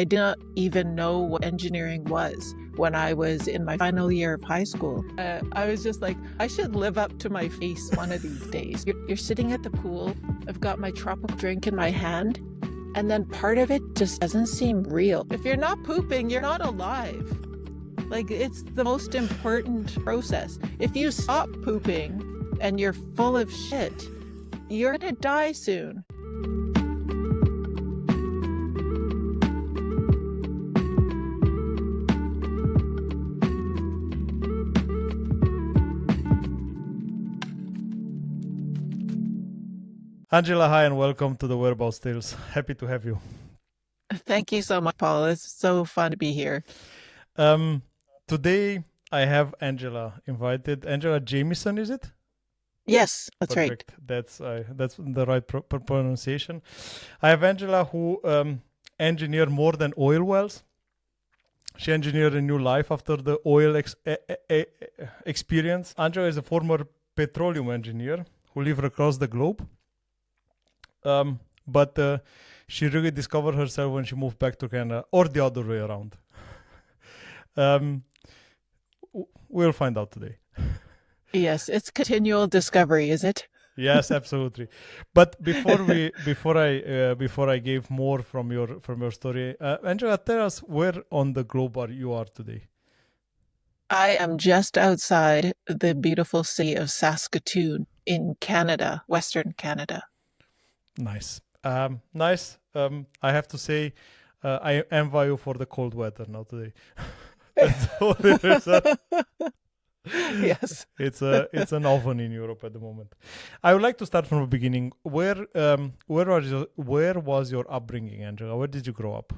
I didn't even know what engineering was when I was in my final year of high school. I was just like, I should live up to my face one of these days. You're sitting at the pool, I've got my tropical drink in my hand, and then part of it just doesn't seem real. If you're not pooping, you're not alive. Like, it's the most important process. If you stop pooping and you're full of shit, you're gonna die soon. Angela, hi and welcome to the Whereabouts Tales. Happy to have you. Thank you so much, Paul. It's so fun to be here. Today I have Angela invited. Angela Jamieson, is it? Yes, that's Perfect. right. That's the right pronunciation. I have Angela who engineered more than oil wells. She engineered a new life after the oil experience. Angela is a former petroleum engineer who lived across the globe. But she really discovered herself when she moved back to Canada, or the other way around. We'll find out today. Yes, it's continual discovery, is it? Yes, absolutely. But before I gave more from your story, Angela, tell us where on the globe you are today. I am just outside the beautiful city of Saskatoon in Canada, Western Canada. Nice. Nice. I have to say, I envy you for the cold weather now today. That's all there is. Yes. It's an oven in Europe at the moment. I would like to start from the beginning. Where was your upbringing, Angela? Where did you grow up?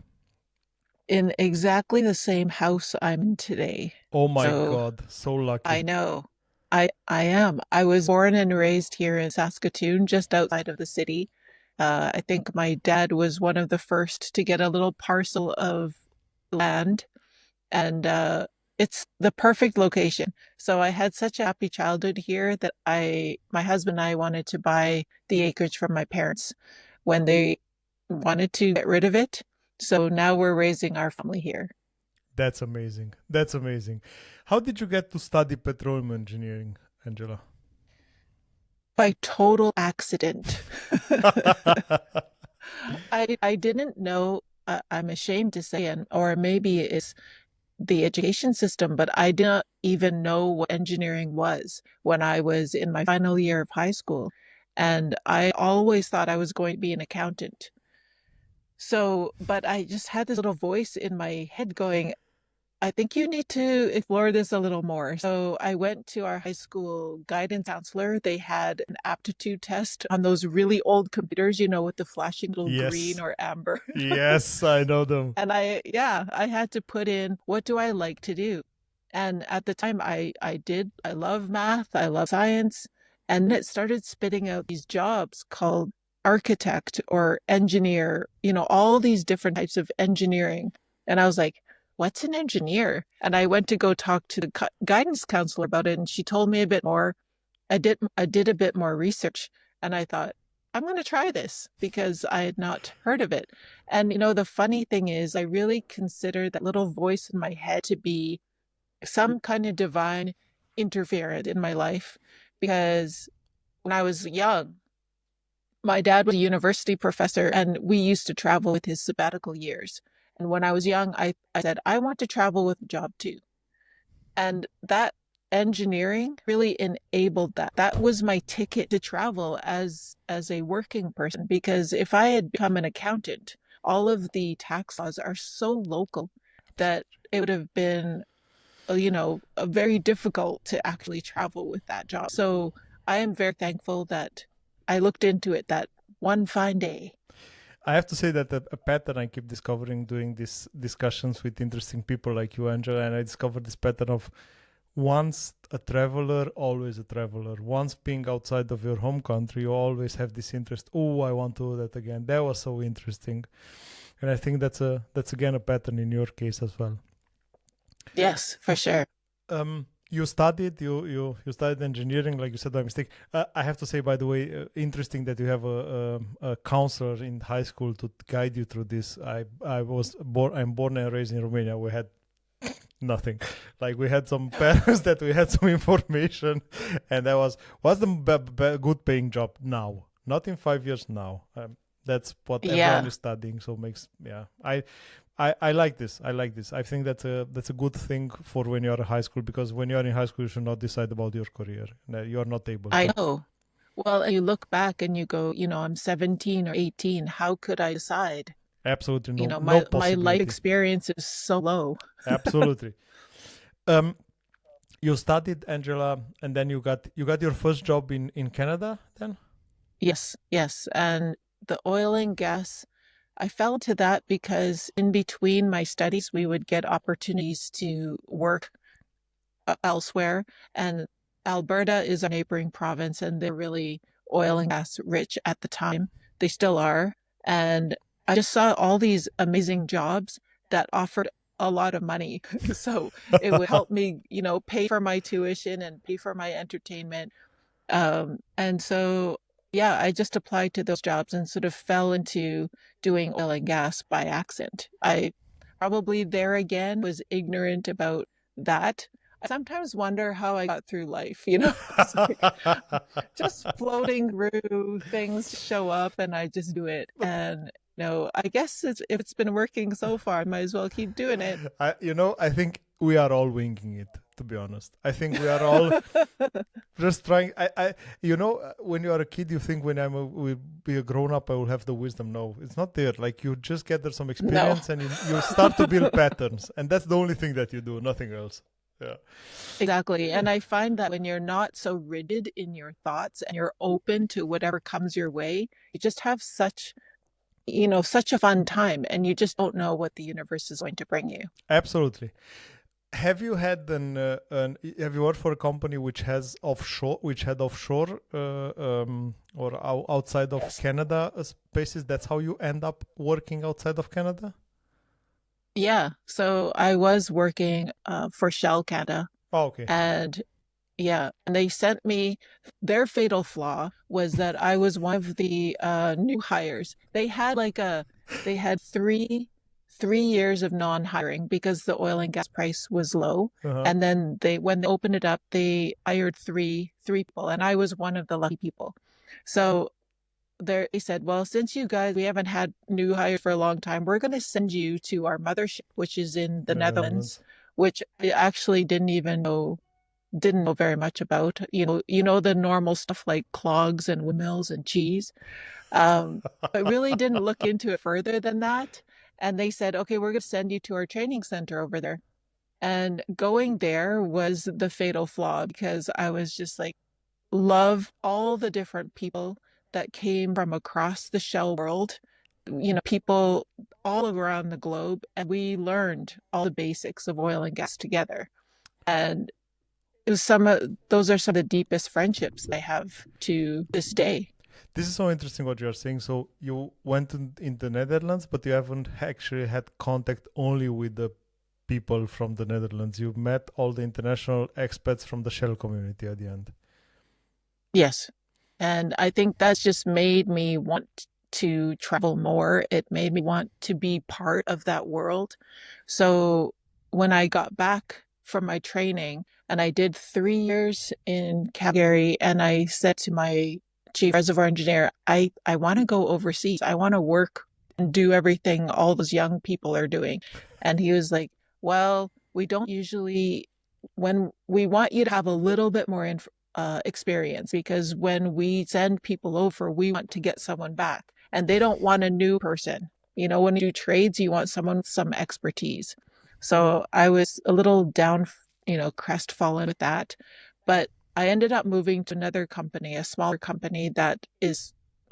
In exactly the same house I'm in today. Oh my God, so lucky. I know. I am. I was born and raised here in Saskatoon, just outside of the city. I think my dad was one of the first to get a little parcel of land, and it's the perfect location. So I had such a happy childhood here that my husband and I wanted to buy the acreage from my parents when they wanted to get rid of it. So now we're raising our family here. That's amazing. That's amazing. How did you get to study petroleum engineering, Angela? By total accident. I didn't know, I'm ashamed to say, or maybe it's the education system, but I didn't even know what engineering was when I was in my final year of high school. And I always thought I was going to be an accountant. So, but I just had this little voice in my head going, I think you need to explore this a little more. So I went to our high school guidance counselor. They had an aptitude test on those really old computers, with the flashing little green or amber. Yes, I know them. And I had to put in, what do I like to do? And at the time I love math, I love science. And it started spitting out these jobs called architect or engineer, all these different types of engineering. And I was like, what's an engineer? And I went to go talk to the guidance counselor about it, and she told me a bit more. I did a bit more research, and I thought, I'm going to try this because I had not heard of it. And the funny thing is, I really consider that little voice in my head to be some kind of divine interference in my life, because when I was young, my dad was a university professor, and we used to travel with his sabbatical years. And when I was young, I said, I want to travel with a job too. And that engineering really enabled that. That was my ticket to travel as a working person, because if I had become an accountant, all of the tax laws are so local that it would have been, very difficult to actually travel with that job. So I am very thankful that I looked into it that one fine day. I have to say that a pattern I keep discovering doing these discussions with interesting people like you, Angela, and I discovered this pattern of once a traveler, always a traveler. Once being outside of your home country, you always have this interest. Oh, I want to do that again. That was so interesting. And I think that's again a pattern in your case as well. Yes, for sure. you studied engineering, like you said by mistake. I have to say, by the way, interesting that you have a counselor in high school to guide you through this. I'm born and raised in Romania. We had nothing. Like we had some parents that we had some information, and that was what's the good paying job now, not in 5 years now. That's what everyone Yeah, is studying. So makes yeah. I like this. I like this. I think that's a good thing for when you're in high school, because when you're in high school, you should not decide about your career. No, you're not able I to. know. Well, and you look back and you go, I'm 17 or 18. How could I decide? Absolutely no no My life possibility. experience is so low. Absolutely. Um, you studied, Angela, and then you got your first job in Canada. Then Yes, yes. And the oil and gas, I fell to that because in between my studies, we would get opportunities to work elsewhere. And Alberta is a neighboring province, and they're really oil and gas rich at the time. They still are. And I just saw all these amazing jobs that offered a lot of money. So it would help me, pay for my tuition and pay for my entertainment. And so, yeah, I just applied to those jobs and sort of fell into doing oil and gas by accident. I probably there again was ignorant about that. I sometimes wonder how I got through life, It's like just floating through things show up and I just do it. And I guess if it's been working so far, I might as well keep doing it. I think we are all winging it. To be honest, I think we are all just trying. When you are a kid, you think when will be a grown up, I will have the wisdom. No, it's not there. Like you just gather some No. experience and you start to build patterns, and that's the only thing that you do. Nothing else. Yeah. Exactly. And I find that when you're not so rigid in your thoughts and you're open to whatever comes your way, you just have such a fun time and you just don't know what the universe is going to bring you. Absolutely. Have you worked for a company which had offshore or outside of Yes. Canada spaces? That's how you end up working outside of Canada. Yeah. So I was working for Shell Canada Oh, okay. and yeah, and they sent me their fatal flaw was that I was one of the new hires. They had three years of non-hiring because the oil and gas price was low. Uh-huh. And then when they opened it up, they hired three people, and I was one of the lucky people. So they said, well, since we haven't had new hires for a long time, we're going to send you to our mothership, which is in the Netherlands, Netherlands. which I actually didn't know very much about. The normal stuff like clogs and windmills and cheese. But really didn't look into it further than that. And they said, okay, we're going to send you to our training center over there. And going there was the fatal flaw because I was just like, love all the different people that came from across the shell world, people all around the globe. And we learned all the basics of oil and gas together. And it was those are some of the deepest friendships I have to this day. This is so interesting what you are saying. So you went in the Netherlands, but you haven't actually had contact only with the people from the Netherlands. You met all the international expats from the Shell community at the end. Yes. And I think that's just made me want to travel more. It made me want to be part of that world. So when I got back from my training and I did 3 years in Calgary and I said to my chief reservoir engineer, I want to go overseas. I want to work and do everything all those young people are doing. And he was like, well, we don't usually, when we want you to have a little bit more experience because when we send people over, we want to get someone back and they don't want a new person. When you do trades, you want someone with some expertise. So I was a little down, crestfallen with that. But I ended up moving to another company, a smaller company that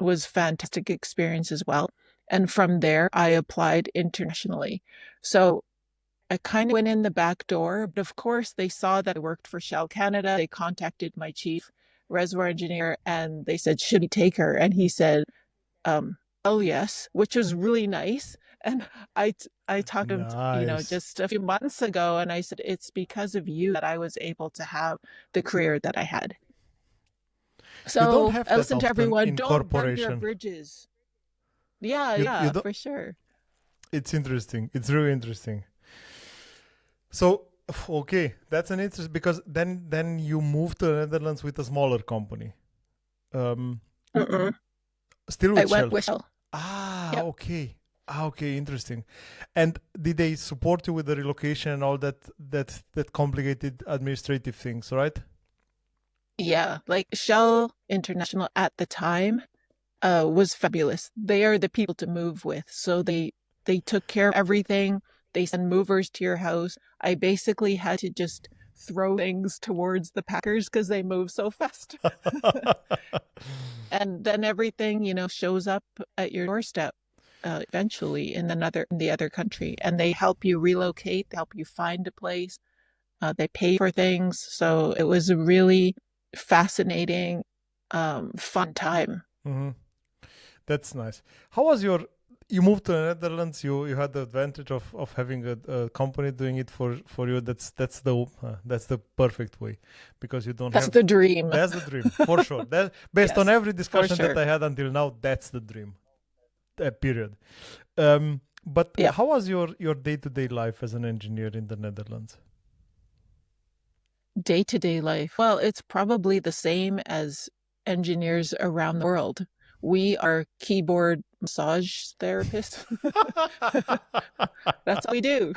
was fantastic experience as well. And from there, I applied internationally. So I kind of went in the back door, but of course they saw that I worked for Shell Canada. They contacted my chief reservoir engineer and they said, should we take her? And he said, oh yes, which was really nice. And I I talked to him, Nice. just a few months ago, and I said, it's because of you that I was able to have the career that I had. You don't So have I that listen to often everyone, in don't burn your corporation. bridges. Yeah, You yeah, don't. for sure. It's interesting. It's really interesting. So okay, that's an interest because then you moved to the Netherlands with a smaller company. Um, Mm-mm. Still I with went Shell. with Shell. Ah, Yep. okay. Ah, okay, interesting. And did they support you with the relocation and all that complicated administrative things, right? Yeah, like Shell International at the time was fabulous. They are the people to move with. So they took care of everything. They send movers to your house. I basically had to just throw things towards the packers because they move so fast. And then everything, shows up at your doorstep eventually in the other country. And they help you relocate, they help you find a place. They pay for things. So it was a really fascinating, fun time. Hmm. That's nice. How was your? You moved to the Netherlands. You had the advantage of having a company doing it for you. That's the perfect way, because you don't That's have. the dream, That's the dream for sure. That based on yes, every for discussion that sure. I had until now, that's the dream. Period. But Yeah. how was your day to day life as an engineer in the Netherlands? Day to day life. Well, it's probably the same as engineers around the world. We are keyboard massage therapists. That's all we do.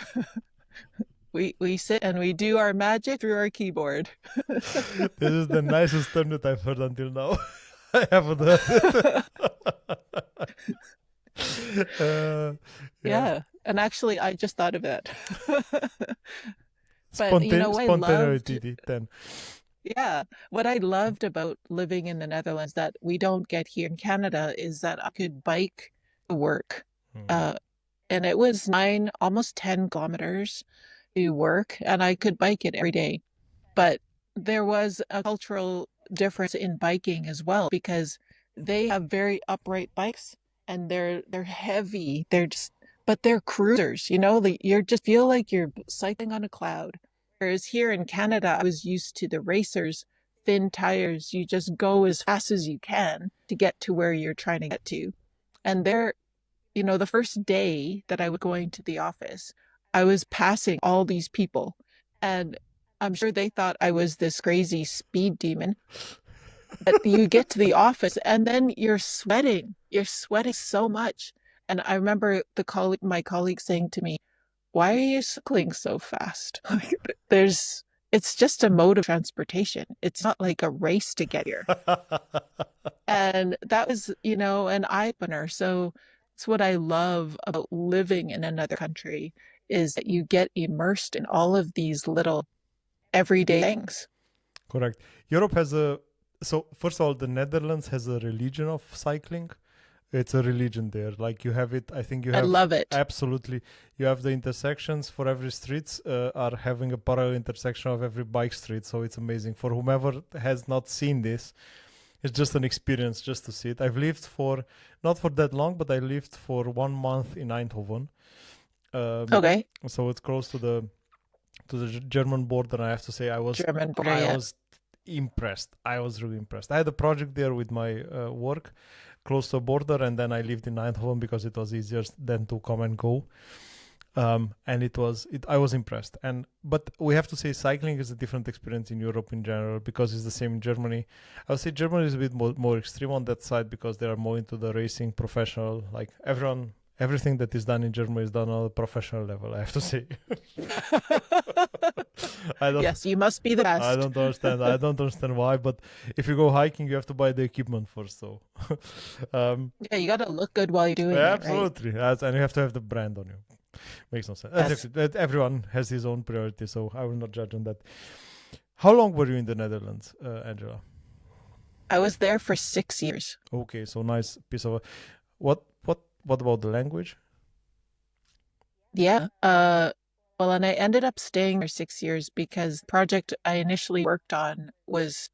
We sit and we do our magic through our keyboard. This is the nicest term that I've heard until now. I haven't heard it. uh, yeah, Yeah. And actually, I just thought of it. But I loved, spontaneity then. yeah, what I loved about living in the Netherlands that we don't get here in Canada is that I could bike to work. Hmm. Uh, and it was almost 10 kilometers to work, and I could bike it every day. But there was a cultural difference in biking as well because they have very upright bikes and they're heavy. But they're cruisers, you just feel like you're cycling on a cloud. Whereas here in Canada, I was used to the racers, thin tires. You just go as fast as you can to get to where you're trying to get to. And the first day that I was going to the office, I was passing all these people, and I'm sure they thought I was this crazy speed demon. But you get to the office and then you're sweating. You're sweating so much. And I remember my colleague saying to me, "Why are you cycling so fast?" There's it's just a mode of transportation. It's not like a race to get here. And that was, an eye opener. So it's what I love about living in another country is that you get immersed in all of these little everyday things. Correct. Europe has a so first of all, the Netherlands has a religion of cycling. It's a religion there. Like you have it. I think you I have love it. absolutely. You have the intersections for every streets are having a parallel intersection of every bike street. So it's amazing for whomever has not seen this. It's just an experience just to see it. I've lived for not for that long, but I lived for 1 month in Eindhoven. Um, Okay. so it's close to the German border. And I have to say, German border, I yeah. was impressed. I was really impressed. I had a project there with my work close to a border, and then I lived in Eindhoven because it was easier than to come and go. And I was impressed. But we have to say cycling is a different experience in Europe in general because it's the same in Germany. I would say Germany is a bit more extreme on that side because they are more into the racing professional. Like everything that is done in Germany is done on a professional level. I have to say. I don't Yes, you must be the I best. don't understand. I don't understand why, but if you go hiking, you have to buy the equipment first. So, um, Yeah, you got to look good while you're doing it, right? absolutely, and you have to have the brand on you. Makes no sense. Yes. Everyone has his own priority, so I will not judge on that. How long were you in the Netherlands, Angela? I was there for 6 years. Okay, so nice piece of what about the language? Yeah. Well, and I ended up staying for 6 years because the project I initially worked on was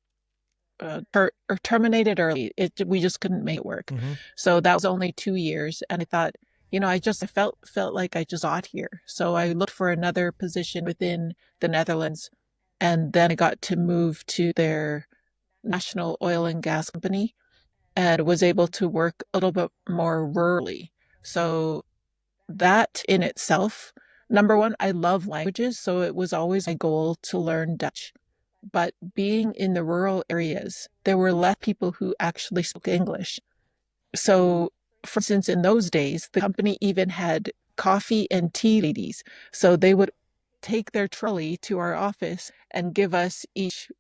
terminated early. We just couldn't make it work. Mm-hmm. So that was only 2 years. And I thought, I felt like I just got here. So I looked for another position within the Netherlands, and then I got to move to their national oil and gas company and was able to work a little bit more rurally. So that in itself, number one, I love languages, so it was always my goal to learn Dutch. But being in the rural areas, there were less people who actually spoke English. So, for instance, in those days, the company even had coffee and tea ladies. So they would take their trolley to our office and give us each,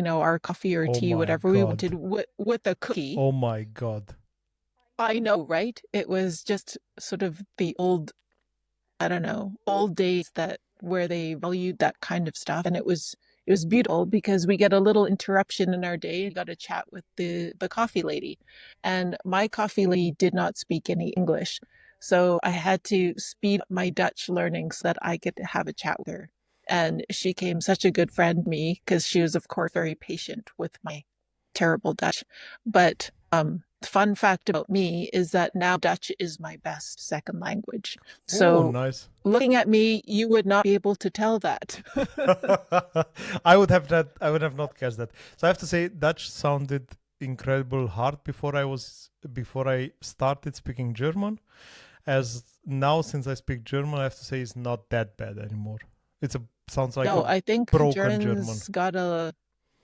our coffee or Oh tea, my whatever we God. wanted, with a cookie. Oh my God. I know, right? It was just sort of the old, I don't know, old days that where they valued that kind of stuff. And it was beautiful because we get a little interruption in our day and got to chat with the coffee lady. And my coffee lady did not speak any English. So I had to speed up my Dutch learning so that I could have a chat with her. And she became such a good friend to me because she was, of course, very patient with my terrible Dutch. But fun fact about me is that now Dutch is my best second language. Oh, So nice. looking at me, you would not be able to tell that. I would have not guessed that. So I have to say Dutch sounded incredible hard before I started speaking German. As now since I speak German, I have to say it's not that bad anymore. It's a sounds like No, a I think broken German. Germans got a,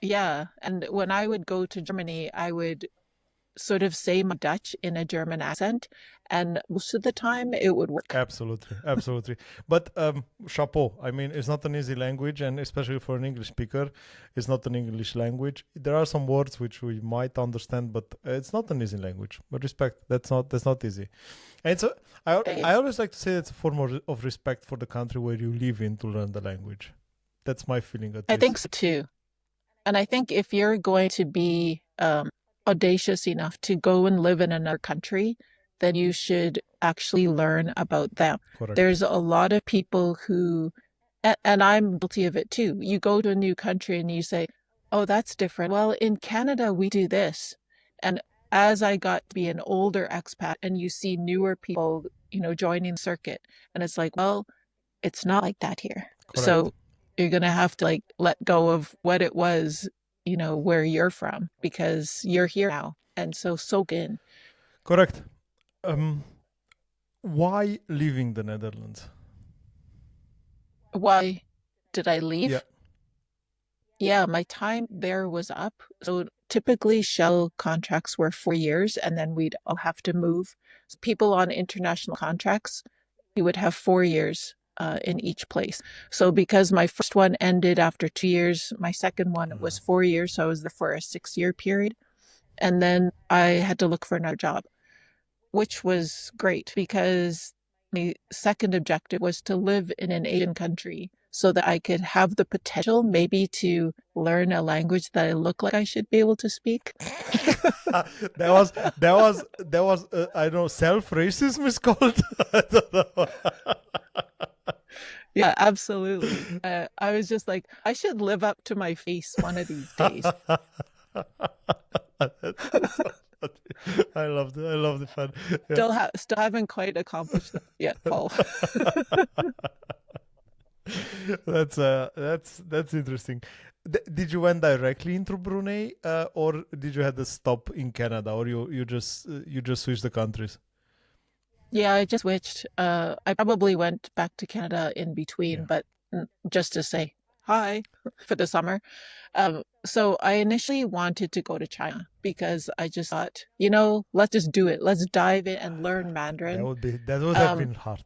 yeah. And when I would go to Germany, I would sort of say my Dutch in a German accent, and most of the time it would work. Absolutely, absolutely. But chapeau. I mean, it's not an easy language, and especially for an English speaker, it's not an English language. There are some words which we might understand, but it's not an easy language. But respect, that's not easy. And I always like to say it's a form of respect for the country where you live in to learn the language. That's my feeling at I think least. so too. And I think if you're going to be audacious enough to go and live in another country, then you should actually learn about them. Correct. There's a lot of people who, and I'm guilty of it too. You go to a new country and you say, oh, that's different. Well, in Canada, we do this. And as I got to be an older expat and you see newer people, joining the circuit, and it's like, well, it's not like that here. Correct. So you're going to have to like let go of what it was, where you're from because you're here now. And so soak in. Correct. Um, why leaving the Netherlands? Why did I Yeah. leave? Yeah, my time there was up. So typically Shell contracts were 4 years and then we'd all have to move. So people on international contracts, we would have 4 years in each place. So because my first one ended after 2 years, my second one was 4 years. So I was there for a 6 year period. And then I had to look for another job, which was great because my second objective was to live in an Asian country so that I could have the potential maybe to learn a language that I look like I should be able to speak. That was I don't know, self racism is called. I don't know. Yeah, absolutely. I was just like, I should live up to my face one of these days. That's so funny. I love it. I love the fun. Yeah. Still haven't quite accomplished that yet, Paul. That's interesting. Did you went directly into Brunei, or did you had a stop in Canada, or you just switched the countries? Yeah, I just switched. I probably went back to Canada in between, Yeah. but just to say hi for the summer. So I initially wanted to go to China because I just thought, let's just do it. Let's dive in and learn Mandarin. That would have Um, been hard.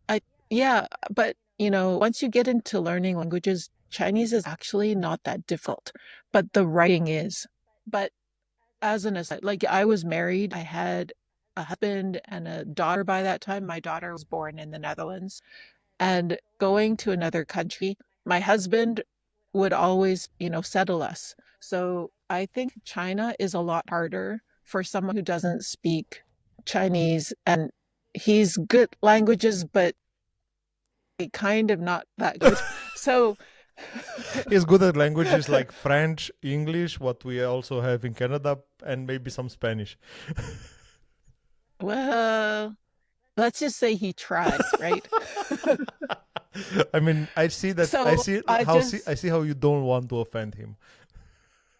I yeah, but once you get into learning languages, Chinese is actually not that difficult, but the writing is. But as an aside, like I was married, I had a husband and a daughter by that time. My daughter was born in the Netherlands. And going to another country, my husband would always, settle us. So I think China is a lot harder for someone who doesn't speak Chinese. And he's good languages, but kind of not that good. So He's good at languages like French, English, what we also have in Canada, and maybe some Spanish. Well, let's just say he tries, right? I mean, I see that. I So see I how I just, see how you don't want to offend him.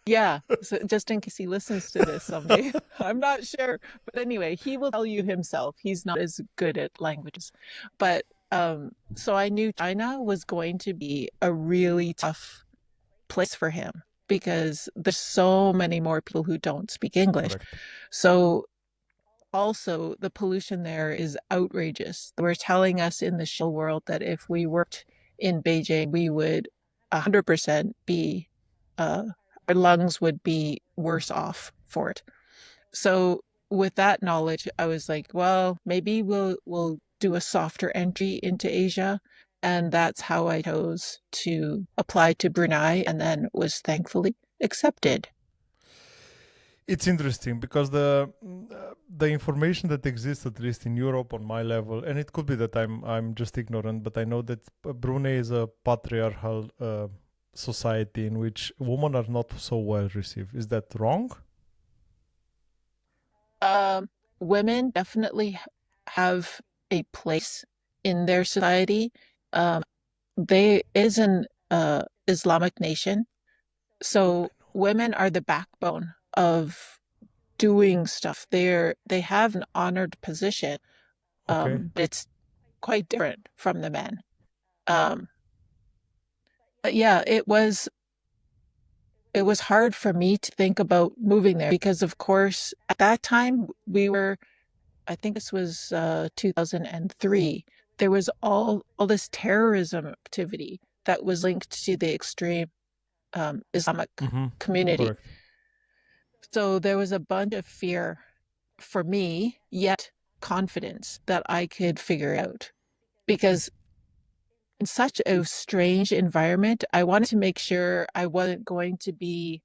yeah, so just in case he listens to this someday, I'm not sure. But anyway, he will tell you himself he's not as good at languages. But so I knew China was going to be a really tough place for him because there's so many more people who don't speak English. Correct. So also the pollution there is outrageous. We're telling us in the show world that if we worked in Beijing, we would 100% be, uh, our lungs would be worse off for it. So with that knowledge, I was like, well, maybe we'll do a softer entry into Asia. And that's how I chose to apply to Brunei and then was thankfully accepted. It's interesting because the information that exists, at least in Europe, on my level, and it could be that I'm just ignorant, but I know that Brunei is a patriarchal society in which women are not so well received. Is that wrong? Um, Women definitely have a place in their society. Um, they is an Islamic nation, I so know. women are the backbone of doing stuff. They have an honored position. Okay. But it's quite different from the men. Um, but yeah, it was hard for me to think about moving there because, of course, at that time we were, I think this was 2003. There was all this terrorism activity that was linked to the extreme Islamic Mm-hmm. community. Correct. So there was a bunch of fear for me, yet confidence that I could figure out. Because in such a strange environment, I wanted to make sure I wasn't going to be,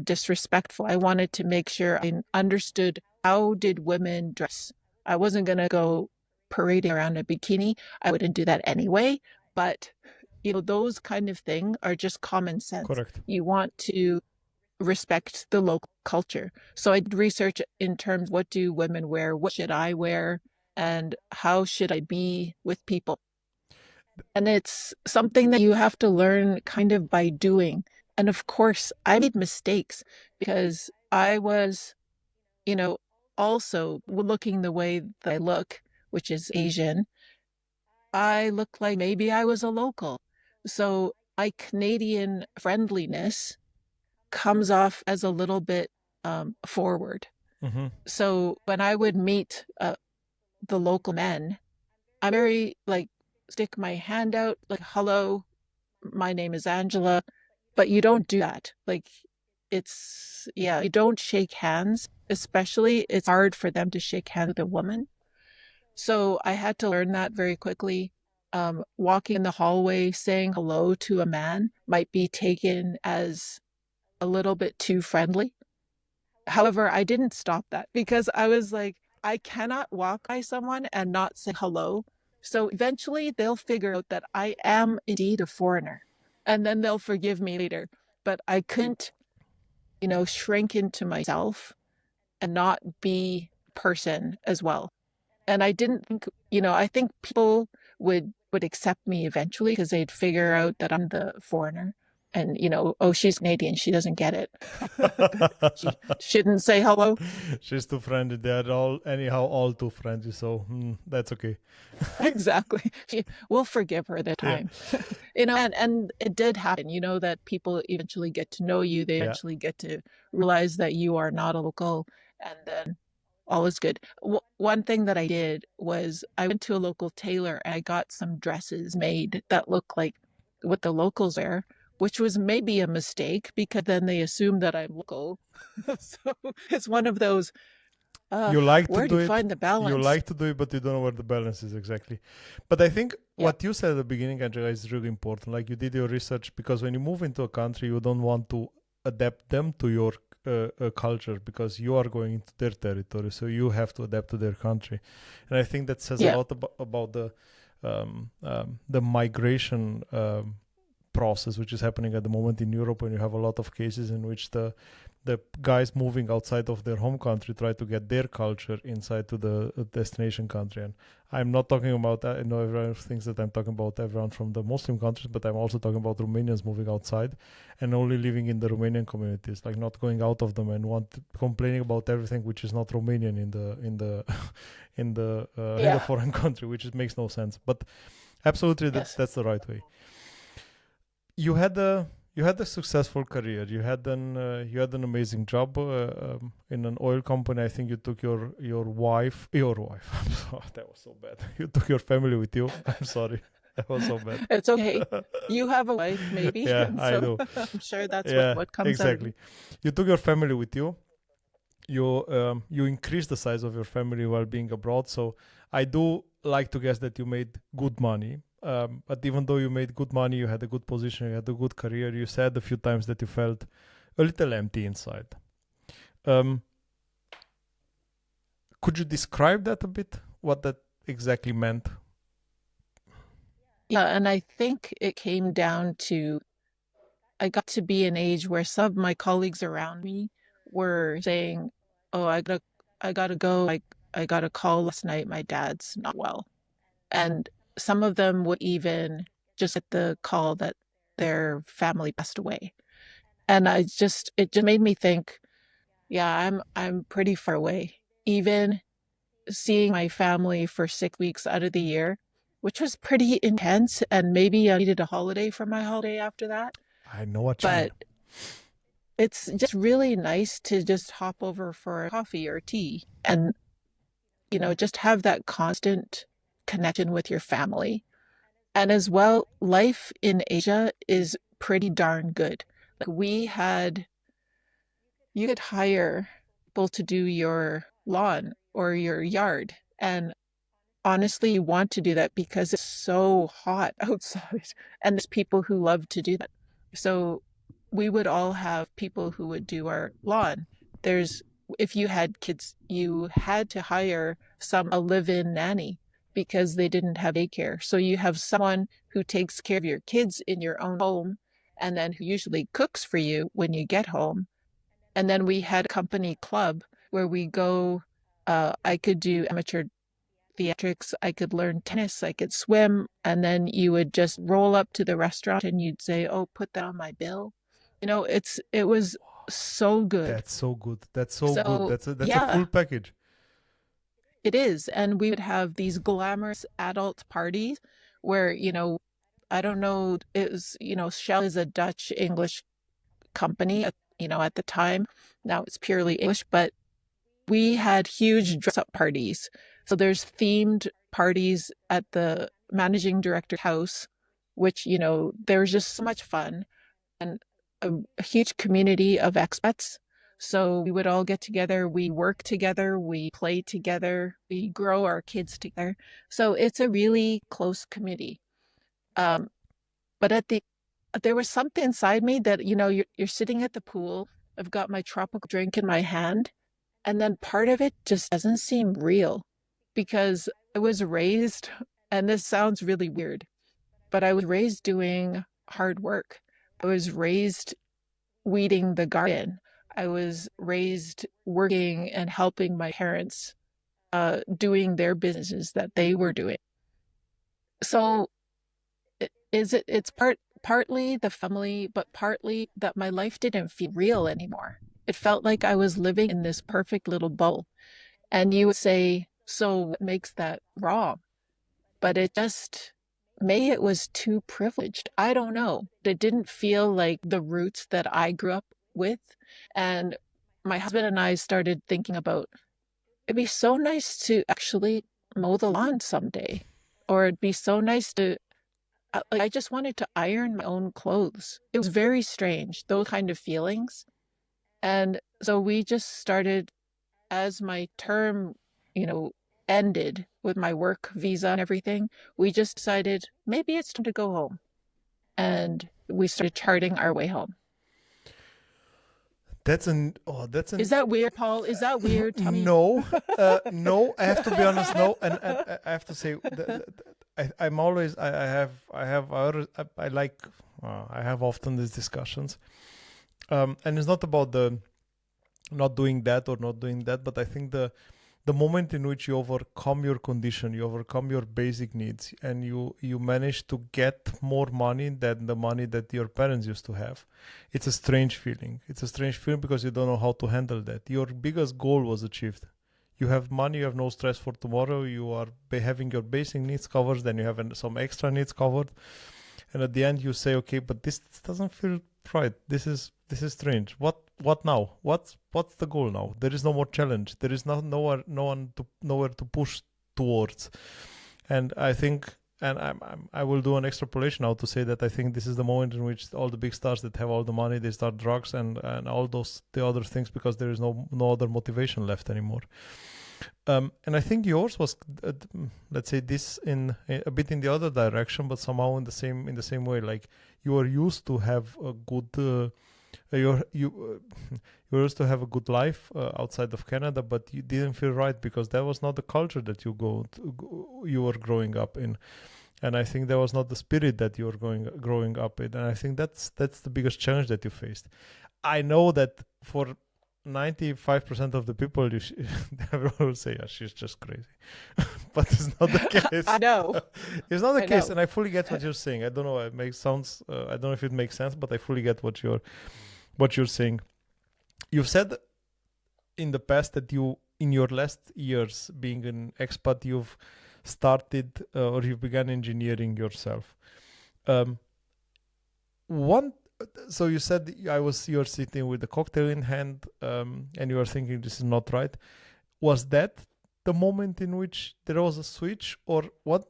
disrespectful. I wanted to make sure I understood how did women dress. I wasn't going to go parading around in a bikini. I wouldn't do that anyway, but those kind of things are just common sense. Correct. You want to respect the local culture. So I did research in terms what do women wear, what should I wear, and how should I be with people. And it's something that you have to learn kind of by doing. And of course, I made mistakes because I was, you know, also looking the way that I look, which is Asian. I look like maybe I was a local. So my Canadian friendliness comes off as a little bit forward. Mm-hmm. So when I would meet the local men, I very like stick my hand out, like, hello, my name is Angela, but you don't do that. Like, yeah, you don't shake hands, especially it's hard for them to shake hands with a woman. So I had to learn that very quickly. Walking in the hallway, saying hello to a man might be taken as a little bit too friendly. However, I didn't stop that because I was like, I cannot walk by someone and not say hello. So eventually they'll figure out that I am indeed a foreigner and then they'll forgive me later. But I couldn't, shrink into myself and not be person as well. And I didn't think, I think people would accept me eventually because they'd figure out that I'm the foreigner and oh, she's Canadian, she doesn't get it. She shouldn't say hello. She's too friendly. They are all anyhow all too friendly, so that's okay. Exactly. We'll forgive her the Yeah. time. And it did happen, that people eventually get to know you. They Yeah. eventually get to realize that you are not a local, and then all is good. One thing that I did was I went to a local tailor and I got some dresses made that look like what the locals wear, which was maybe a mistake because then they assume that I'm local. So it's one of those, You like to where do do you it. find the You balance? like to do it, but you don't know where the balance is exactly. But I think Yeah. what you said at the beginning, Angela, is really important. Like you did your research because when you move into a country, you don't want to adapt them to your culture because you are going into their territory, so you have to adapt to their country. And I think that says a Yeah. lot about the migration process which is happening at the moment in Europe, when you have a lot of cases in which the guys moving outside of their home country try to get their culture inside to the destination country. And I'm not talking about, I know everyone thinks that I'm talking about everyone from the Muslim countries, but I'm also talking about Romanians moving outside and only living in the Romanian communities, like not going out of them and complaining about everything which is not Romanian in the in the foreign country, which makes no sense. But absolutely, that's the right way. You had a successful career. You had an amazing job in an oil company. I think you took your wife. That was so bad. You took your family with you. I'm sorry. That was so bad. It's okay. You have a wife, maybe. Yeah, so I do. I'm sure that's what comes exactly. out. You took your family with you. You increased the size of your family while being abroad. So I do like to guess that you made good money. But even though you made good money, you had a good position, you had a good career, you said a few times that you felt a little empty inside. Could you describe that a bit? What that exactly meant? Yeah, and I think it came down to, I got to be an age where some of my colleagues around me were saying, "Oh, I gotta go. I got a call last night. My dad's not well." And some of them would even just get the call that their family passed away. And it just made me think, yeah, I'm pretty far away. Even seeing my family for 6 weeks out of the year, which was pretty intense, and maybe I needed a holiday for my holiday after that. I know what you mean. But it's just really nice to just hop over for a coffee or tea and, just have that constant connection with your family. And as well, life in Asia is pretty darn good. Like you could hire people to do your lawn or your yard. And honestly, you want to do that because it's so hot outside. And there's people who love to do that. So we would all have people who would do our lawn. If you had kids, you had to hire a live-in nanny because they didn't have daycare. So you have someone who takes care of your kids in your own home and then who usually cooks for you when you get home. And then we had a company club where we go, I could do amateur theatrics, I could learn tennis, I could swim, and then you would just roll up to the restaurant and you'd say, "Oh, put that on my bill." It was so good. That's so good. That's so good. That's a full package. It is. And we would have these glamorous adult parties where, I don't know, it was, Shell is a Dutch English company, at the time. Now it's purely English, but we had huge dress up parties. So there's themed parties at the managing director's house, which, there was just so much fun and a huge community of expats. So we would all get together, we work together, we play together, we grow our kids together. So it's a really close community. But there was something inside me that, you're sitting at the pool, I've got my tropical drink in my hand, and then part of it just doesn't seem real because I was raised, and this sounds really weird, but I was raised doing hard work. I was raised weeding the garden. I was raised working and helping my parents doing their businesses that they were doing. So it's partly the family, but partly that my life didn't feel real anymore. It felt like I was living in this perfect little bubble. And you would say, so what makes that wrong? But maybe it was too privileged. I don't know. It didn't feel like the roots that I grew up with. And my husband and I started thinking about, it'd be so nice to actually mow the lawn someday. Or it'd be so nice to, I just wanted to iron my own clothes. It was very strange, those kind of feelings. And so we just started, as my term, ended with my work visa and everything, we just decided maybe it's time to go home. And we started charting our way home. Is that weird, Paul? Is that weird? Tell me. No, no. I have to be honest. No, and I have to say, I like. I have often these discussions, and it's not about the not doing that or not doing that, but I think the moment in which you overcome your condition, you overcome your basic needs, and you manage to get more money than the money that your parents used to have, it's a strange feeling. It's a strange feeling because you don't know how to handle that. Your biggest goal was achieved. You have money, you have no stress for tomorrow, you are having your basic needs covered, then you have some extra needs covered, and at the end you say, okay, but this doesn't feel right. This is strange. What now? What's the goal now? There is no more challenge. There is nowhere to push towards. And I think, and I will do an extrapolation now to say that I think this is the moment in which all the big stars that have all the money, they start drugs and all the other things, because there is no other motivation left anymore. And I think yours was, let's say, this in a bit in the other direction, but somehow in the same way. Like, you were used to have a good, you were used to have a good life outside of Canada, but you didn't feel right because that was not the culture that you were growing up in, and I think that was not the spirit that you were growing up in, and I think that's the biggest challenge that you faced. I know that for 95% of the people, everyone will say, yeah, she's just crazy. But it's not the case. I know. It's not the I case. know. And I fully get what you're saying. I don't know. I don't know if it makes sense, but I fully get what you're saying. You've said in the past that in your last years being an expat, you've started or you began engineering yourself. Um, one So you said you're sitting with a cocktail in hand, and you were thinking this is not right. Was that the moment in which there was a switch, or what?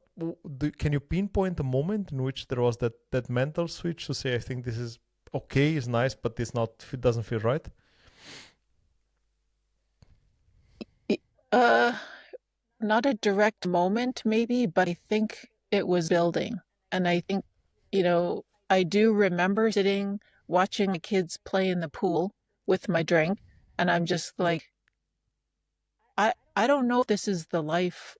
Can you pinpoint a moment in which there was that mental switch to say, I think this is okay, it's nice, but it doesn't feel right? Uh, Not a direct moment, maybe, but I think it was building. And I think, I do remember sitting watching the kids play in the pool with my drink, and I'm just like, I don't know if this is the life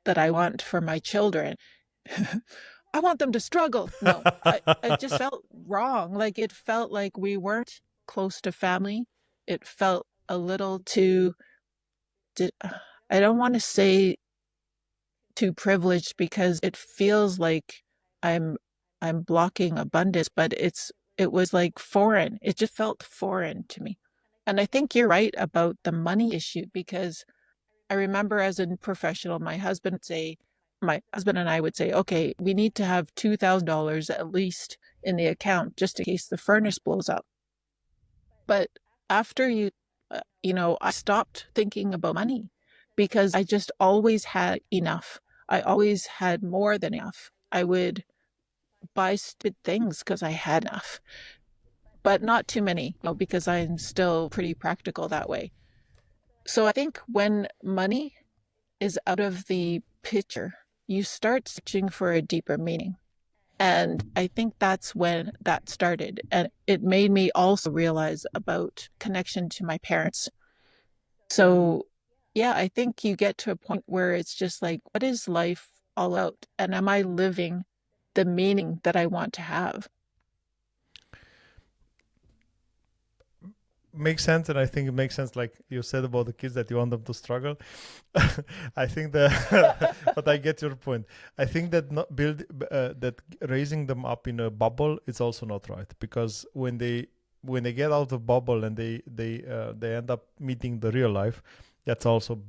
that I want for my children. I want them to struggle. No, I just felt wrong. Like, it felt like we weren't close to family. It felt a little too, I don't want to say too privileged, because it feels like I'm I'm blocking abundance, but it was like foreign. It just felt foreign to me. And I think you're right about the money issue, because I remember as a professional, my husband and I would say, okay, we need to have $2,000 at least in the account just in case the furnace blows up. But after I stopped thinking about money, because I just always had enough. I always had more than enough. I would buy stupid things because I had enough, but not too many, because I'm still pretty practical that way. So I think when money is out of the picture, you start searching for a deeper meaning. And I think that's when that started. And it made me also realize about connection to my parents. So, yeah, I think you get to a point where it's just like, what is life all out? And am I living the meaning that I want to have? Makes sense, and I think it makes sense, like you said about the kids, that you want them to struggle. I think that, but I get your point. I think that that raising them up in a bubble is also not right, because when they get out of the bubble and they end up meeting the real life, that's also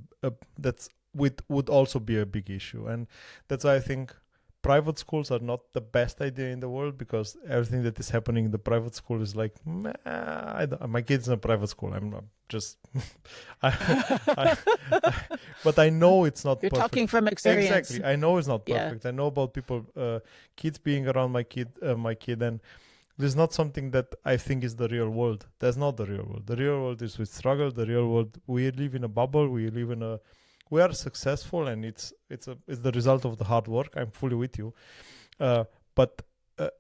would also be a big issue, and that's why I think private schools are not the best idea in the world, because everything that is happening in the private school is like, my kid's in a private school. I'm not just, I, but I know it's not You're perfect. talking from experience. Exactly, I know it's not Yeah. perfect. I know about people, kids being around my kid, and there's not something that I think is the real world. That's not the real world. The real world is with struggle. The real world, we live in a bubble. We are successful, and it's the result of the hard work. I'm fully with you, but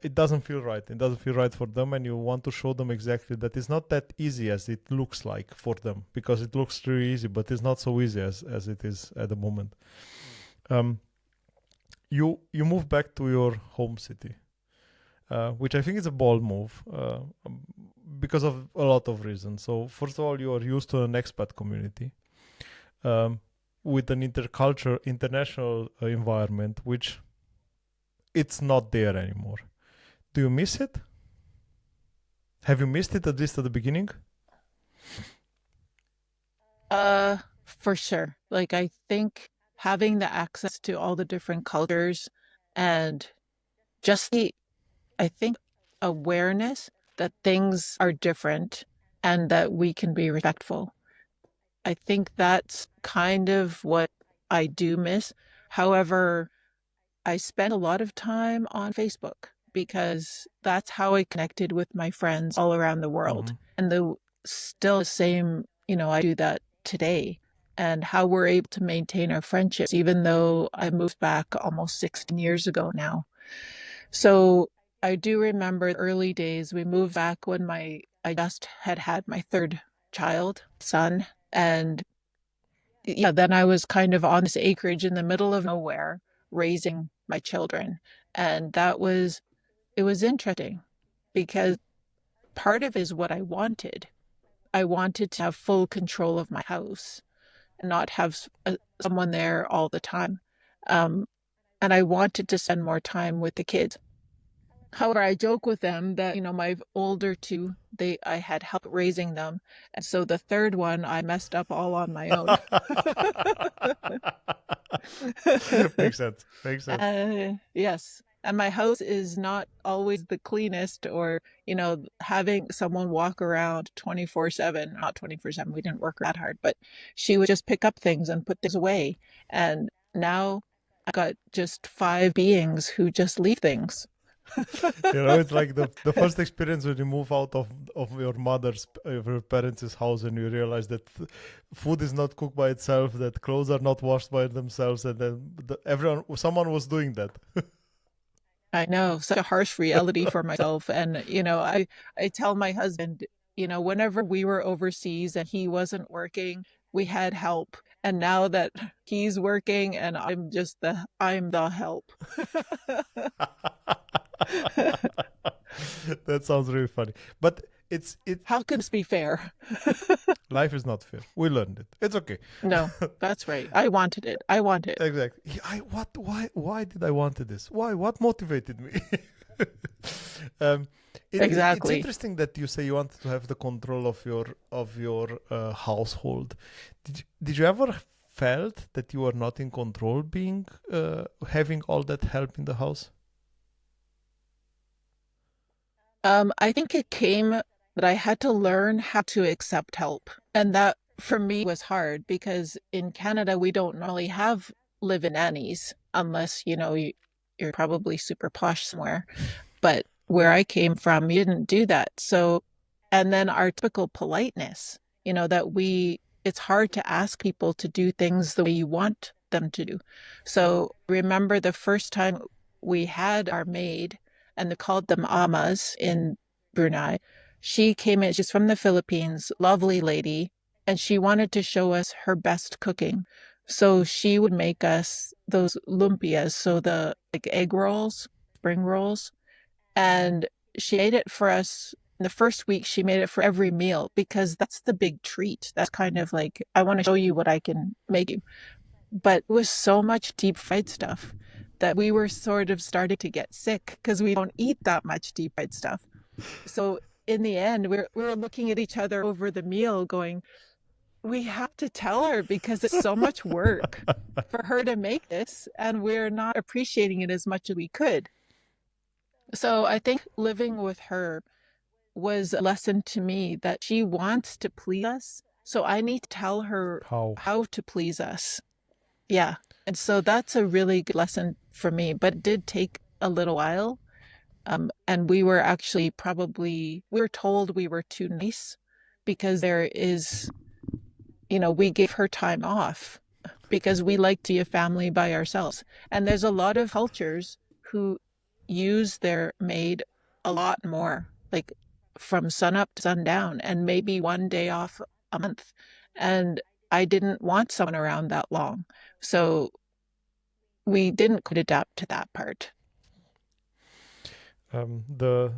it doesn't feel right. It doesn't feel right for them, and you want to show them exactly that it's not that easy as it looks like for them, because it looks really easy, but it's not so easy as it is at the moment. You move back to your home city, which I think is a bold move because of a lot of reasons. So first of all, you are used to an expat community um, with an international environment, which it's not there anymore. Do you miss it? Have you missed it at least at the beginning? For sure. Like I think having the access to all the different cultures and just the, I think, awareness that things are different and that we can be respectful. I think that's kind of what I do miss. However, I spent a lot of time on Facebook because that's how I connected with my friends all around the world. Mm-hmm. And the still the same, I do that today. And how we're able to maintain our friendships, even though I moved back almost 16 years ago now. So I do remember the early days. We moved back when I just had my third child, son, and yeah, then I was kind of on this acreage in the middle of nowhere raising my children. And it was interesting because part of it is what I wanted. I wanted to have full control of my house and not have someone there all the time. Um, and I wanted to spend more time with the kids. However, I joke with them that, my older two, I had help raising them. And so the third one, I messed up all on my own. Makes sense. Makes sense. Yes. And my house is not always the cleanest or, having someone walk around 24/7, not 24/7, we didn't work that hard, but she would just pick up things and put things away. And now I got just five beings who just leave things. It's like the first experience when you move out of your of your parents' house, and you realize that food is not cooked by itself, that clothes are not washed by themselves, and then someone was doing that. I know, such a harsh reality for myself. And, I tell my husband, whenever we were overseas and he wasn't working, we had help. And now that he's working and I'm the help. That sounds really funny. But it How could this be fair? life is not fair. We learned it. It's okay. No, that's right. I wanted it. I want it. Exactly. Why did I wanted this? Why? What motivated me? um, it's Exactly. interesting that you say you wanted to have the control of your household. Did you ever felt that you were not in control, being having all that help in the house? I think it came that I had to learn how to accept help. And that for me was hard because in Canada, we don't normally have live-in nannies unless, you're probably super posh somewhere. But where I came from, you didn't do that. So, and then our typical politeness, it's hard to ask people to do things the way you want them to do. So, remember the first time we had our maid, and they called them amas in Brunei. She came in, she's from the Philippines, lovely lady, and she wanted to show us her best cooking. So she would make us those lumpias, so the like egg rolls, spring rolls, and she made it for us. In the first week, she made it for every meal because that's the big treat. That's kind of like, I want to show you what I can make you. But it was so much deep fried stuff that we were sort of starting to get sick because we don't eat that much deep fried stuff. So in the end, we were looking at each other over the meal going, we have to tell her because it's so much work for her to make this, and we're not appreciating it as much as we could. So I think living with her was a lesson to me that she wants to please us. So I need to tell her How? how to please us. Yeah. And so that's a really good lesson for me, but it did take a little while. And we were actually we were told we were too nice because we gave her time off because we like to be a family by ourselves. And there's a lot of cultures who use their maid a lot more, like from sun up to sundown, and maybe one day off a month. And I didn't want someone around that long. So we didn't could adapt to that part. The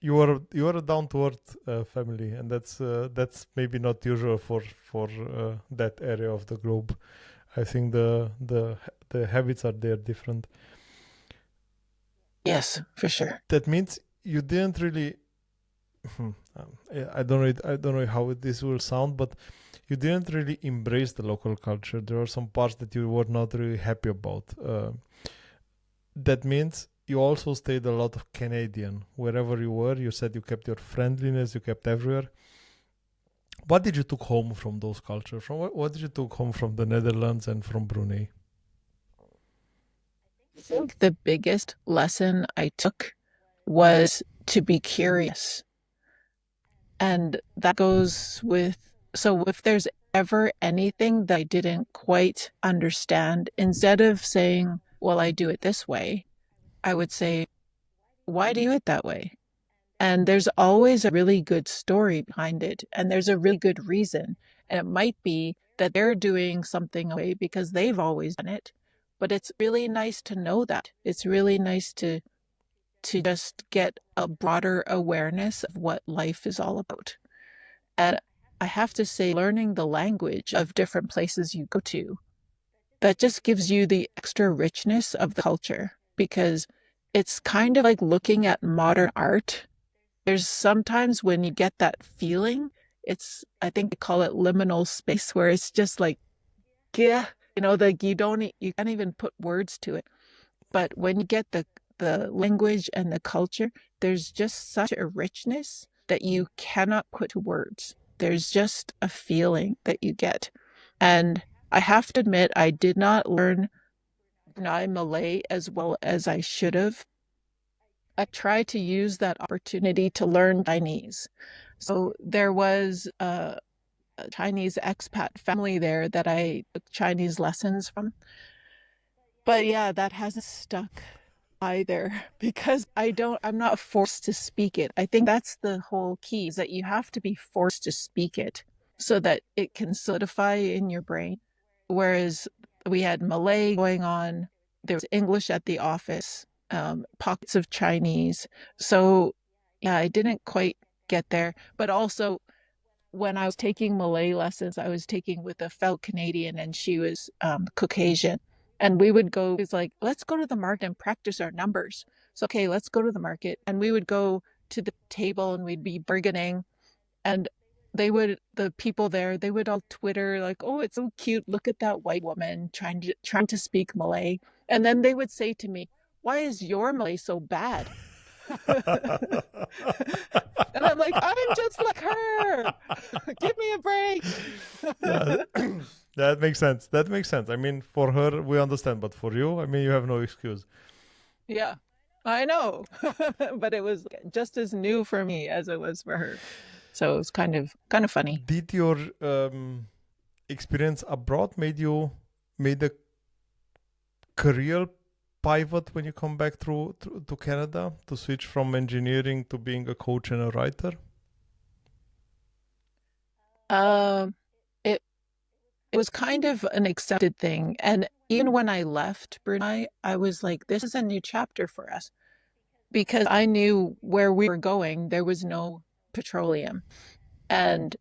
you are a down to earth family, and that's maybe not usual for that area of the globe. I think the habits are there different. Yes, for sure. That means you didn't really. I don't know how this will sound, but you didn't really embrace the local culture. There are some parts that you were not really happy about. That means you also stayed a lot of Canadian wherever you were. You said you kept your friendliness, you kept everywhere. What did you took home from those cultures? From what did you took home from the Netherlands and from Brunei? I think the biggest lesson I took was to be curious. And that goes with, so if there's ever anything that I didn't quite understand, instead of saying, well, I do it this way, I would say, why do you do it that way? And there's always a really good story behind it. And there's a really good reason. And it might be that they're doing something away because they've always done it. But it's really nice to know that. It's really nice to just get a broader awareness of what life is all about. And I have to say, learning the language of different places you go to, that just gives you the extra richness of the culture because it's kind of like looking at modern art. There's sometimes when you get that feeling, it's, I think they call it liminal space, where it's just like, yeah, like you can't even put words to it. But when you get the language and the culture, there's just such a richness that you cannot put to words. There's just a feeling that you get. And I have to admit, I did not learn Brunei Malay as well as I should have. I tried to use that opportunity to learn Chinese. So there was a Chinese expat family there that I took Chinese lessons from. But yeah, that hasn't stuck either because I'm not forced to speak it. I think that's the whole key is that you have to be forced to speak it so that it can solidify in your brain. Whereas we had Malay going on, there was English at the office, pockets of Chinese. So yeah, I didn't quite get there. But also when I was taking Malay lessons, I was taking with a fellow Canadian and she was Caucasian. And we would go, it's like, let's go to the market and practice our numbers. So, okay, let's go to the market. And we would go to the table and we'd be bargaining. And the people there, they would all Twitter, like, oh, it's so cute. Look at that white woman trying to speak Malay. And then they would say to me, why is your Malay so bad? And I'm like, I'm just like her. Give me a break. Yeah, that makes sense. That makes sense. I mean, for her, we understand, but for you, I mean, you have no excuse. Yeah, I know. But it was just as new for me as it was for her. So it was kind of funny. Did your experience abroad made a career pivot when you come back to Canada to switch from engineering to being a coach and a writer? Um, it it was kind of an accepted thing. And even when I left Brunei, I was like, this is a new chapter for us because I knew where we were going, there was no petroleum. And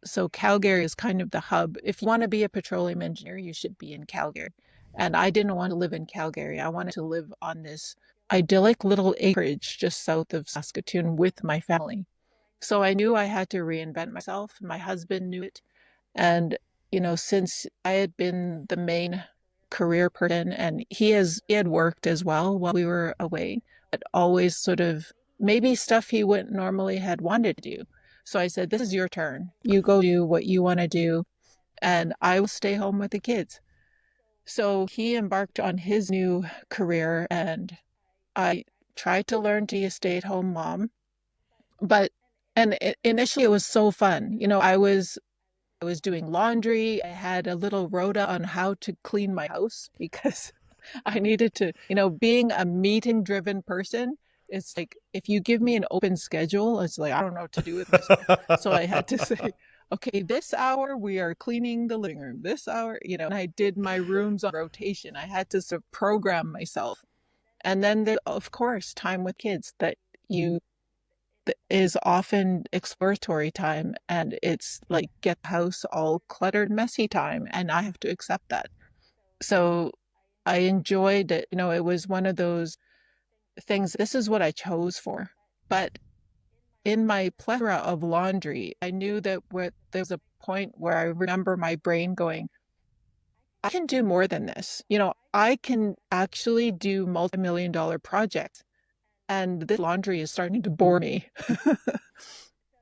so Calgary is kind of the hub. If you want to be a petroleum engineer, you should be in Calgary. And I didn't want to live in Calgary. I wanted to live on this idyllic little acreage just south of Saskatoon with my family. So I knew I had to reinvent myself. My husband knew it. And, since I had been the main career person and he had worked as well while we were away, but always sort of maybe stuff he wouldn't normally had wanted to do. So I said, this is your turn. You go do what you want to do, and I will stay home with the kids. So he embarked on his new career, and I tried to learn to be a stay-at-home mom. But initially it was so fun. I was doing laundry. I had a little rota on how to clean my house because I needed to, being a meeting driven person, it's like if you give me an open schedule, it's like I don't know what to do with myself. So I had to say, okay, this hour we are cleaning the living room. This hour, and I did my rooms on rotation. I had to sort of program myself. And then there, of course, time with kids that you that is often exploratory time, and it's like get the house all cluttered, messy time, and I have to accept that. So I enjoyed it. It was one of those things. This is what I chose for. But in my plethora of laundry, I knew that there's a point where I remember my brain going, I can do more than this. I can actually do multi-million dollar projects, and this laundry is starting to bore me.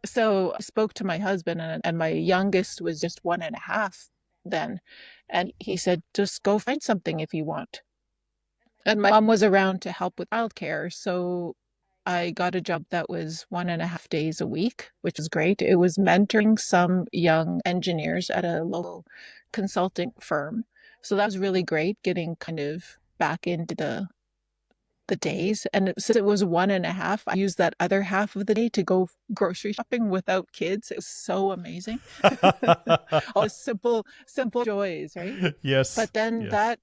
So I spoke to my husband, and my youngest was just 1.5 then. And he said, just go find something if you want. And my mom was around to help with childcare. So I got a job that was 1.5 days a week, which was great. It was mentoring some young engineers at a local consulting firm. So that was really great, getting kind of back into the days. And since it was 1.5, I used that other half of the day to go grocery shopping without kids. It was so amazing. All the simple joys, right? Yes, But then yes.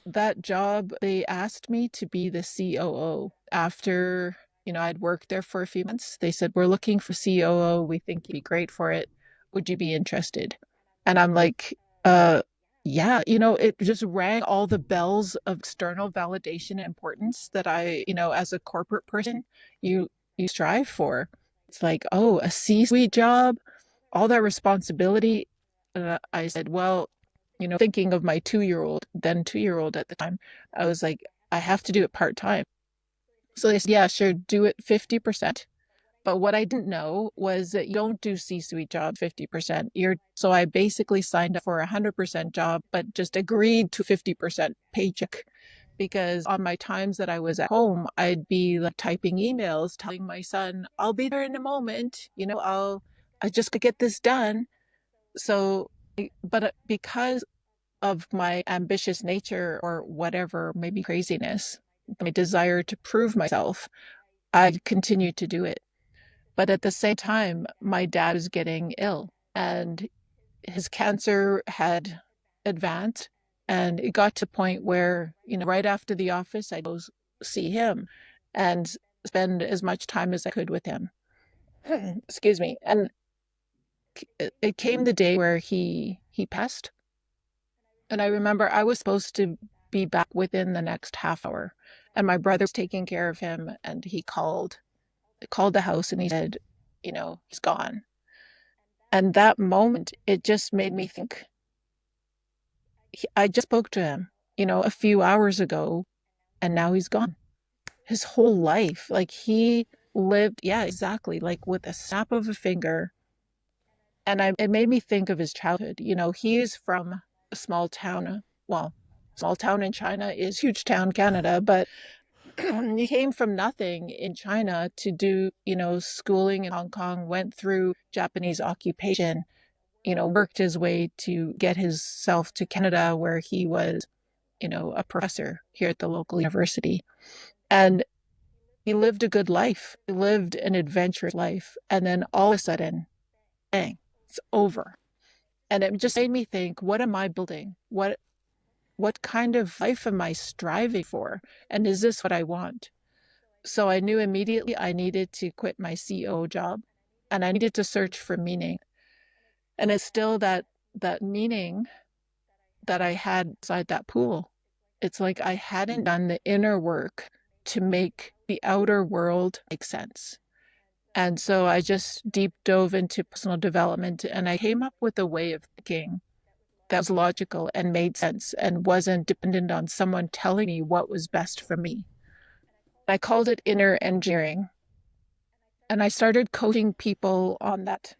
that job, they asked me to be the COO after, I'd worked there for a few months. They said, we're looking for COO. We think you'd be great for it. Would you be interested? And I'm like, yeah, it just rang all the bells of external validation and importance that as a corporate person, you you strive for. It's like, oh, a C-suite job, all that responsibility. I said, well, thinking of my 2-year-old, then 2-year-old at the time, I was like, I have to do it part time. So they said, yeah, sure, do it 50%. But what I didn't know was that you don't do C-suite jobs 50%. So I basically signed up for a 100% job, but just agreed to 50% paycheck because on my times that I was at home, I'd be like typing emails telling my son, I'll be there in a moment, I just could get this done. So, but because of my ambitious nature or whatever, maybe craziness, my desire to prove myself, I continued to do it. But at the same time, my dad was getting ill and his cancer had advanced. And it got to a point where, right after the office, I'd go see him and spend as much time as I could with him. Excuse me. And it came the day where he passed. And I remember I was supposed to be back within the next half hour. And my brother was taking care of him and he called the house and he said, he's gone. And that moment, it just made me think, I just spoke to him, a few hours ago, and now he's gone. His whole life, like he lived, yeah, exactly, like with a snap of a finger. And it made me think of his childhood. He's from a small town. Well, small town in China is huge town Canada, but he came from nothing in China to do, schooling in Hong Kong, went through Japanese occupation, worked his way to get himself to Canada where he was, a professor here at the local university. And he lived a good life. He lived an adventurous life. And then all of a sudden, bang, it's over. And it just made me think, what am I building? What kind of life am I striving for? And is this what I want? So I knew immediately I needed to quit my CO job and I needed to search for meaning. And it's still that meaning that I had inside that pool. It's like I hadn't done the inner work to make the outer world make sense. And so I just deep dove into personal development and I came up with a way of thinking that was logical and made sense and wasn't dependent on someone telling me what was best for me. I called it inner engineering. And I started coaching people on that.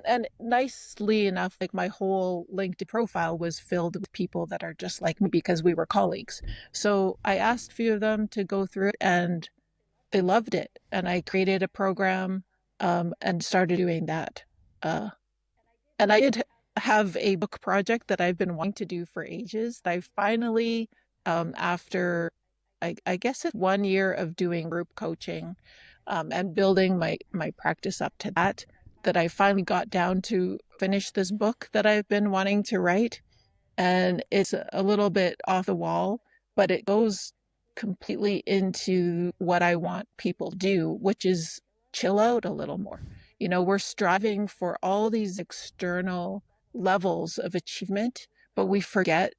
And nicely enough, like my whole LinkedIn profile was filled with people that are just like me because we were colleagues. So I asked a few of them to go through it and they loved it. And I created a program and started doing that. Uh, and I did have a book project that I've been wanting to do for ages. I finally, after I guess it's 1 year of doing group coaching and building my practice up to that I finally got down to finish this book that I've been wanting to write. And it's a little bit off the wall, but it goes completely into what I want people to do, which is chill out a little more. We're striving for all these external levels of achievement, but we forget,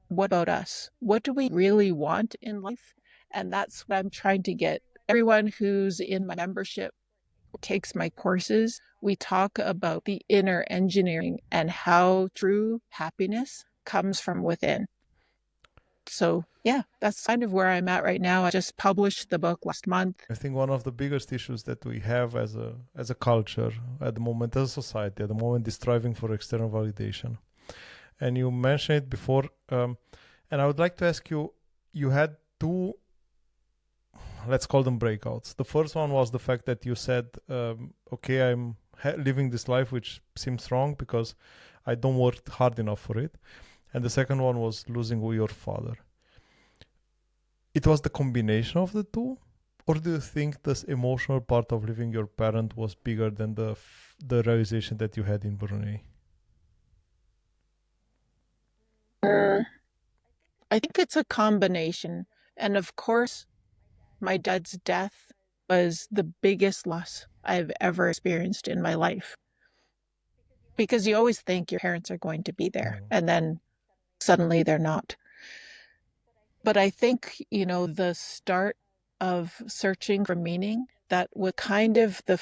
what about us? What do we really want in life? And that's what I'm trying to get everyone who's in my membership, takes my courses. We talk about the inner engineering and how true happiness comes from within. So, yeah, that's kind of where I'm at right now. I just published the book last month. I think one of the biggest issues that we have as a culture at the moment, as a society at the moment, is striving for external validation. And you mentioned it before, and I would like to ask you. You had two, let's call them breakouts. The first one was the fact that you said, "Okay, I'm living this life which seems wrong because I don't work hard enough for it," and the second one was losing your father. It was the combination of the two, or do you think this emotional part of leaving your parent was bigger than the realization that you had in Brunei? Mm, I think it's a combination. And of course, my dad's death was the biggest loss I've ever experienced in my life, because you always think your parents are going to be there Mm. and then suddenly they're not. But I think, the start of searching for meaning, that was kind of the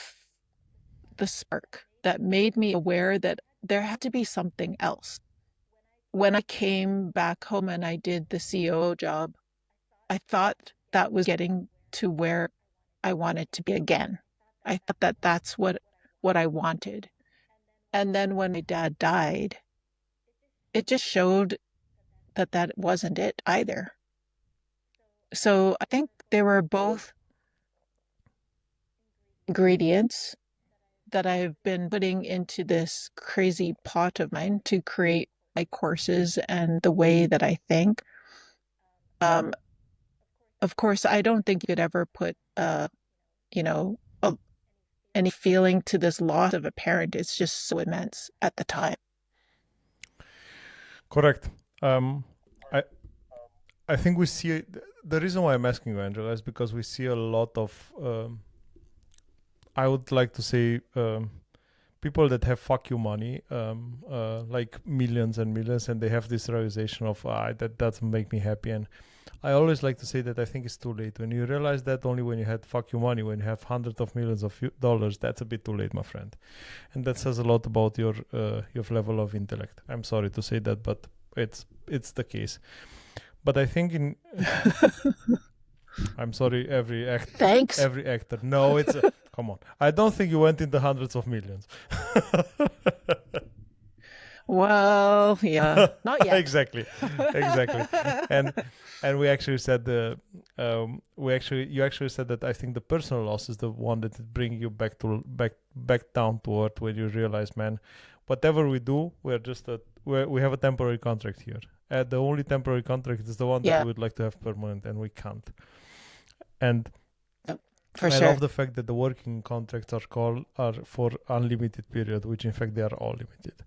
spark that made me aware that there had to be something else. When I came back home and I did the COO job, I thought that was getting to where I wanted to be again. I thought that that's what I wanted. And then when my dad died, it just showed that that wasn't it either. So I think they were both ingredients that I've been putting into this crazy pot of mine to create my courses and the way that I think. Um, of course, I don't think you could ever put, you know, a, any feeling to this loss of a parent. It's just so immense at the time. Correct. Um, I I think we see the reason why I'm asking you, Angela, is because we see a lot of I would like to say people that have fuck you money, like millions and millions, and they have this realization of that doesn't make me happy. And I always like to say that I think it's too late. When you realize that only when you had fuck you money, when you have hundreds of millions of dollars, that's a bit too late, my friend. And that says a lot about your level of intellect. I'm sorry to say that, but it's the case. But I think in I'm sorry, Thanks. every actor. No, it's come on. I don't think you went in the hundreds of millions. Well, yeah, not yet. Exactly, exactly. And we actually said we actually you actually said that I think the personal loss is the one that bring you back down to earth when you realize, man, whatever we do, we have a temporary contract here. The only temporary contract is the one that Yeah, we would like to have permanent, and we can't. And for I love sure. the fact that the working contracts are for unlimited period, which in fact they are all limited.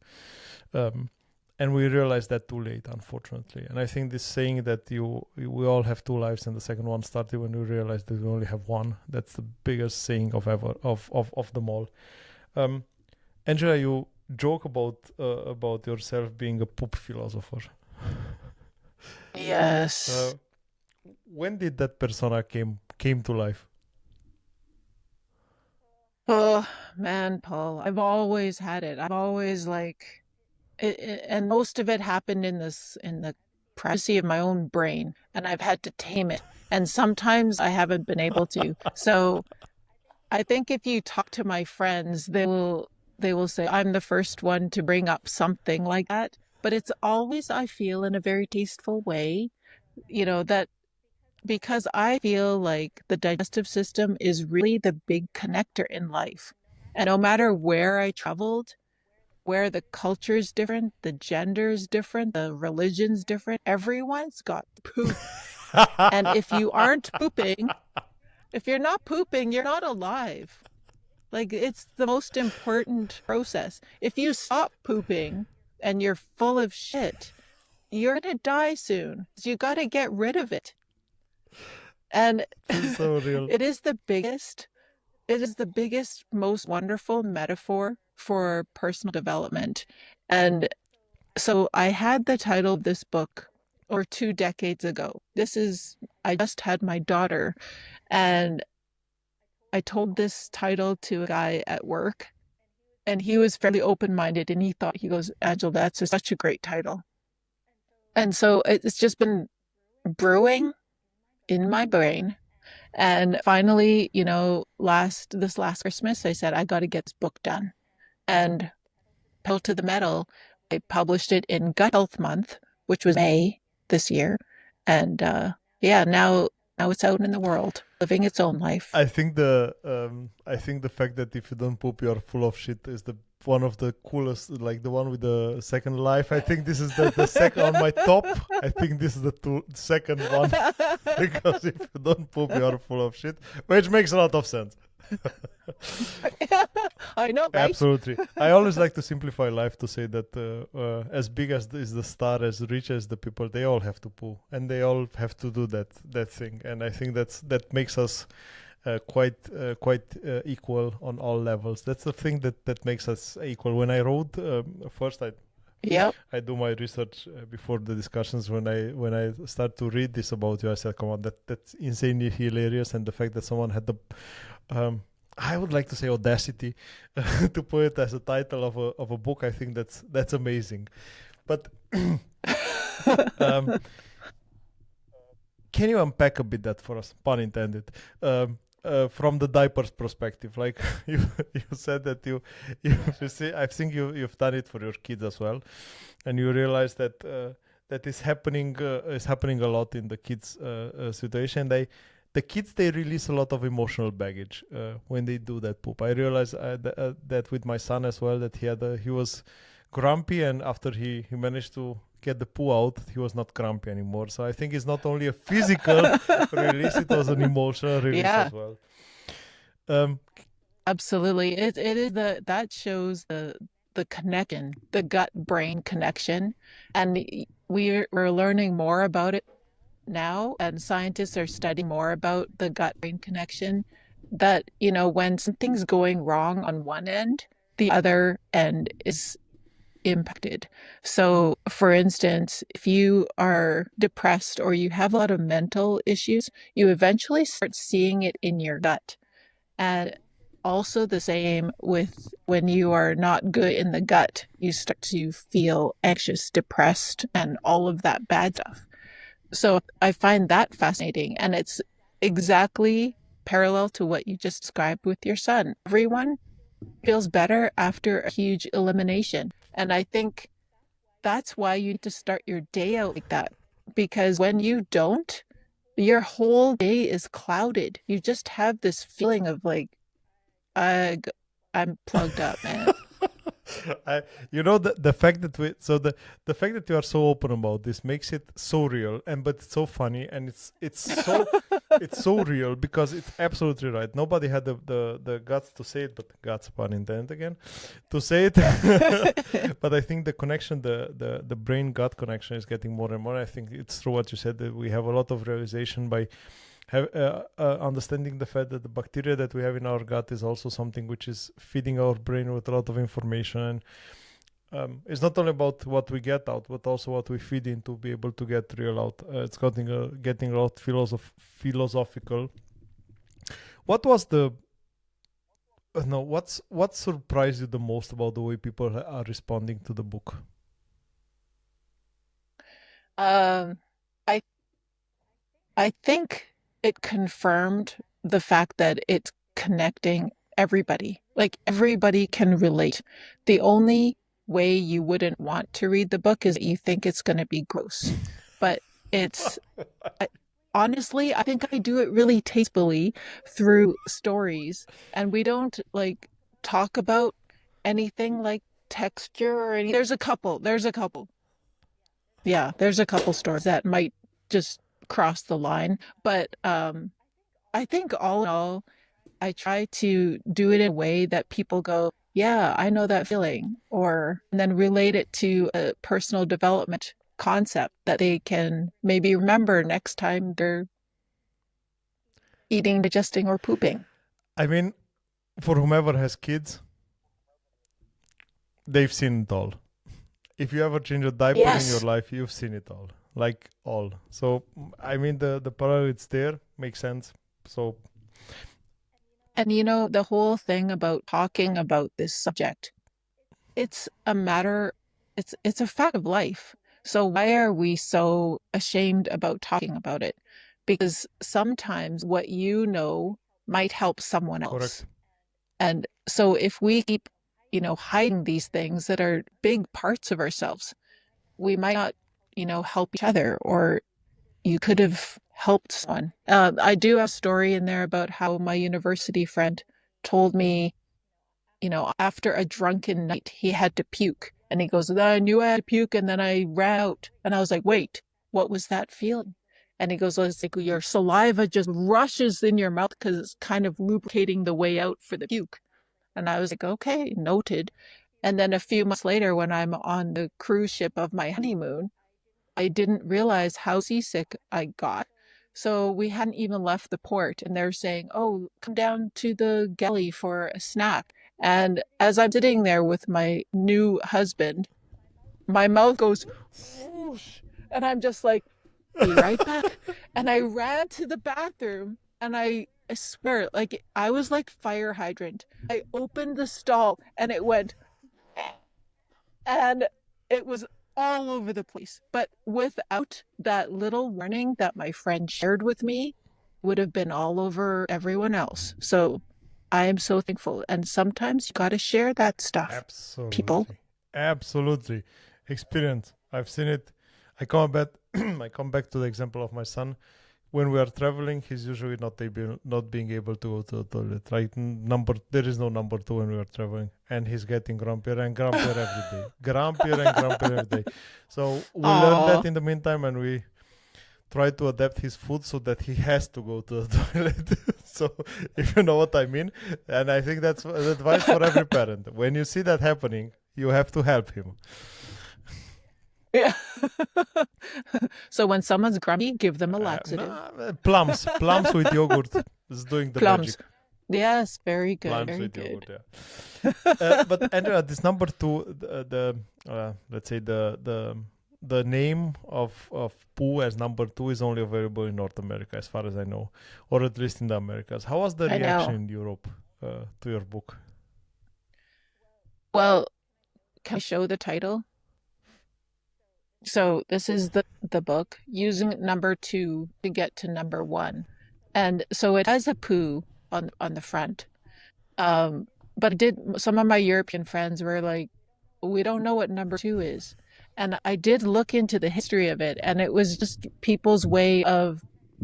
Um, and we realized that too late, unfortunately. And I think this saying that we all have two lives and the second one started when we realized that we only have one. That's the biggest saying of ever of them all. Um, Angela, you joke about yourself being a poop philosopher. Uh, Yes. when did that persona came to life? Oh, man, Paul, I've always had it. I've always like and most of it happened in the privacy of my own brain, and I've had to tame it. And sometimes I haven't been able to. So I think if you talk to my friends, they will say I'm the first one to bring up something like that. But it's always, I feel, in a very tasteful way, that because I feel like the digestive system is really the big connector in life. And no matter where I traveled, where the culture is different, the gender is different, the religion's different, everyone's got poop. And if you aren't pooping, if you're not pooping, you're not alive. Like, it's the most important process. If you stop pooping and you're full of shit, you're going to die soon. So you got to get rid of it. And This is so real. it is the biggest, it is the biggest, most wonderful metaphor for personal development. And so I had the title of this book over 2 decades ago. I just had my daughter, and I told this title to a guy at work, and he was fairly open-minded, and he goes, Angela, such a great title. And so it's just been brewing in my brain. And finally, this last Christmas, I said, I got to get this book done. And pedal to the metal, I published it in Gut Health Month, which was May this year. And yeah, now it's out in the world, living its own life. I think the fact that if you don't poop you're full of shit is the one of the coolest, like the one with the second life. I think this is the second on my top. I think this is second one because if you don't poop you're full of shit, which makes a lot of sense. I know, right? Absolutely. I always like to simplify life to say that as big as is the star, as rich as the people, they all have to poo, and they all have to do that thing. And I think that makes us quite equal on all levels. That's the thing that makes us equal. When I wrote first, Yep. I do my research before the discussions. When I start to read this about you, I said, "Come on, that's insanely hilarious." And the fact that someone had the I would like to say audacity to put it as a title of a book. I think that's amazing. But um, can you unpack a bit that for us, pun intended, from the diapers perspective? Like you said that you see, I think you've done it for your kids as well, and you realize that that is happening a lot in the kids situation. The kids, they release a lot of emotional baggage when they do that poop. I realized that with my son as well, that he was grumpy, and after he managed to get the poo out, he was not grumpy anymore. So I think it's not only a physical release, it was an emotional release Yeah, as well. Um, absolutely. It is that shows the connection, the gut brain connection. And we're learning more about it now, and scientists are studying more about the gut brain connection, that when something's going wrong on one end, the other end is impacted. So for instance, if you are depressed or you have a lot of mental issues, you eventually start seeing it in your gut. And also the same with when you are not good in the gut, you start to feel anxious, depressed, and all of that bad stuff. So I find that fascinating. And it's exactly parallel to what you just described with your son. Everyone feels better after a huge elimination. And I think that's why you need to start your day out like that. Because when you don't, your whole day is clouded. You just have this feeling of like, I, I'm plugged up, man. I, the fact that the fact that you are so open about this makes it so real, and but it's so funny, and it's so real because it's absolutely right. Nobody had the guts to say it, but guts, pun intended again, to say it. But I think the connection, the brain gut connection, is getting more and more. I think it's true what you said, that we have a lot of realization by understanding the fact that the bacteria that we have in our gut is also something which is feeding our brain with a lot of information. And it's not only about what we get out, but also what we feed in to be able to get real out. It's getting a lot philosophical. What was the no? What surprised you the most about the way people are responding to the book? Um, I I think it confirmed the fact that it's connecting everybody. Like everybody can relate. The only way you wouldn't want to read the book is that you think it's going to be gross. But it's I, honestly, I think I do it really tastefully through stories, and we don't like talk about anything like texture or any. There's a couple. Yeah, there's a couple stories that might just cross the line, but I think all in all, I try to do it in a way that people go, yeah, I know that feeling, or and then relate it to a personal development concept that they can maybe remember next time they're Eating, digesting, or pooping. I mean, for whomever has kids, they've seen it all. If you ever change a diaper in your Yes. life, you've seen it all, like all. So I mean, the parallel it's there makes sense. So And the whole thing about talking about this subject, it's a matter, it's a fact of life. So why are we so ashamed about talking about it? Because sometimes what you know might help someone else. correct. And so if we keep, hiding these things that are big parts of ourselves, we might not, help each other, or you could have helped someone. I do have a story in there about how my university friend told me, after a drunken night, he had to puke. And he goes, I knew I had to puke, and then I ran out. And I was like, wait, what was that feeling? And he goes, well, it's like your saliva just rushes in your mouth because it's kind of lubricating the way out for the puke. And I was like, okay, noted. And then a few months later, when I'm on the cruise ship of my honeymoon, I didn't realize how seasick I got. So we hadn't even left the port, and they're saying, "Oh, come down to the galley for a snack." And as I'm sitting there with my new husband, my mouth goes whoosh, and I'm just like, "Be right back." And I ran to the bathroom, and I swear, like I was like fire hydrant. I opened the stall, and it went and it was all over the place. But without that little warning that my friend shared with me, would have been all over everyone else. So I am so thankful. And sometimes you got to share that stuff, people. Absolutely, absolutely. Experience. I've seen it. I come back. I come back to the example of my son. When we are traveling, he's usually not being able to go to the toilet. Right? There is no number two when we are traveling, and he's getting grumpier and grumpier every day, grumpier and grumpier every day. So we learned that Oh, in the meantime, and we try to adapt his food so that he has to go to the toilet. So if you know what I mean, and I think that's advice for every parent. When you see that happening, you have to help him. yeah. So when someone's grumpy, give them a laxative. Nah, plums with yogurt is doing the Plums. magic. Yes, very good. Plums Very with yogurt, good. yeah. But Andrea, this number two, let's say the name of poo as number two is only available in North America, as far as I know, or at least in the Americas. How was the I reaction know. in Europe to your book? Well, can I show the title? So this is the book using number two to get to number one. And so it has a poo on the front. Um, but it did some of my European friends were like, we don't know what number two is. And I did look into the history of it, and it was just people's way of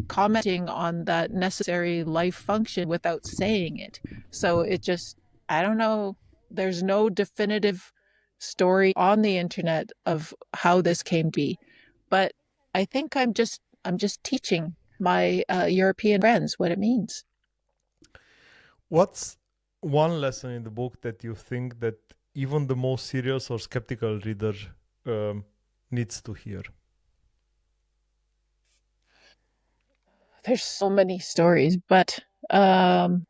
commenting on that necessary life function without saying it. So it just, I don't know, there's no definitive story on the internet of how this came to be. But I think I'm just teaching my European friends what it means. What's one lesson in the book that you think that even the most serious or skeptical reader um, needs to hear? There's so many stories, but um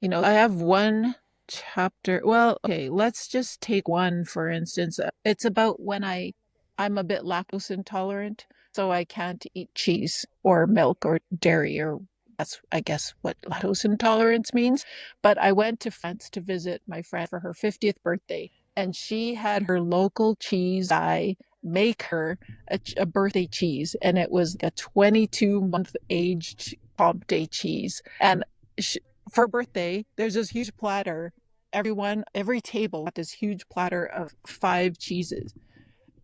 I have one chapter. Well, okay, let's just take one for instance. It's about when I'm a bit lactose intolerant, so I can't eat cheese or milk or dairy, or that's I guess what lactose intolerance means. But I went to France to visit my friend for her 50th birthday, and she had her local cheese guy make her a birthday cheese, and it was a 22-month aged Comté cheese. And she, for birthday, there's this huge platter. Every table got this huge platter of five cheeses.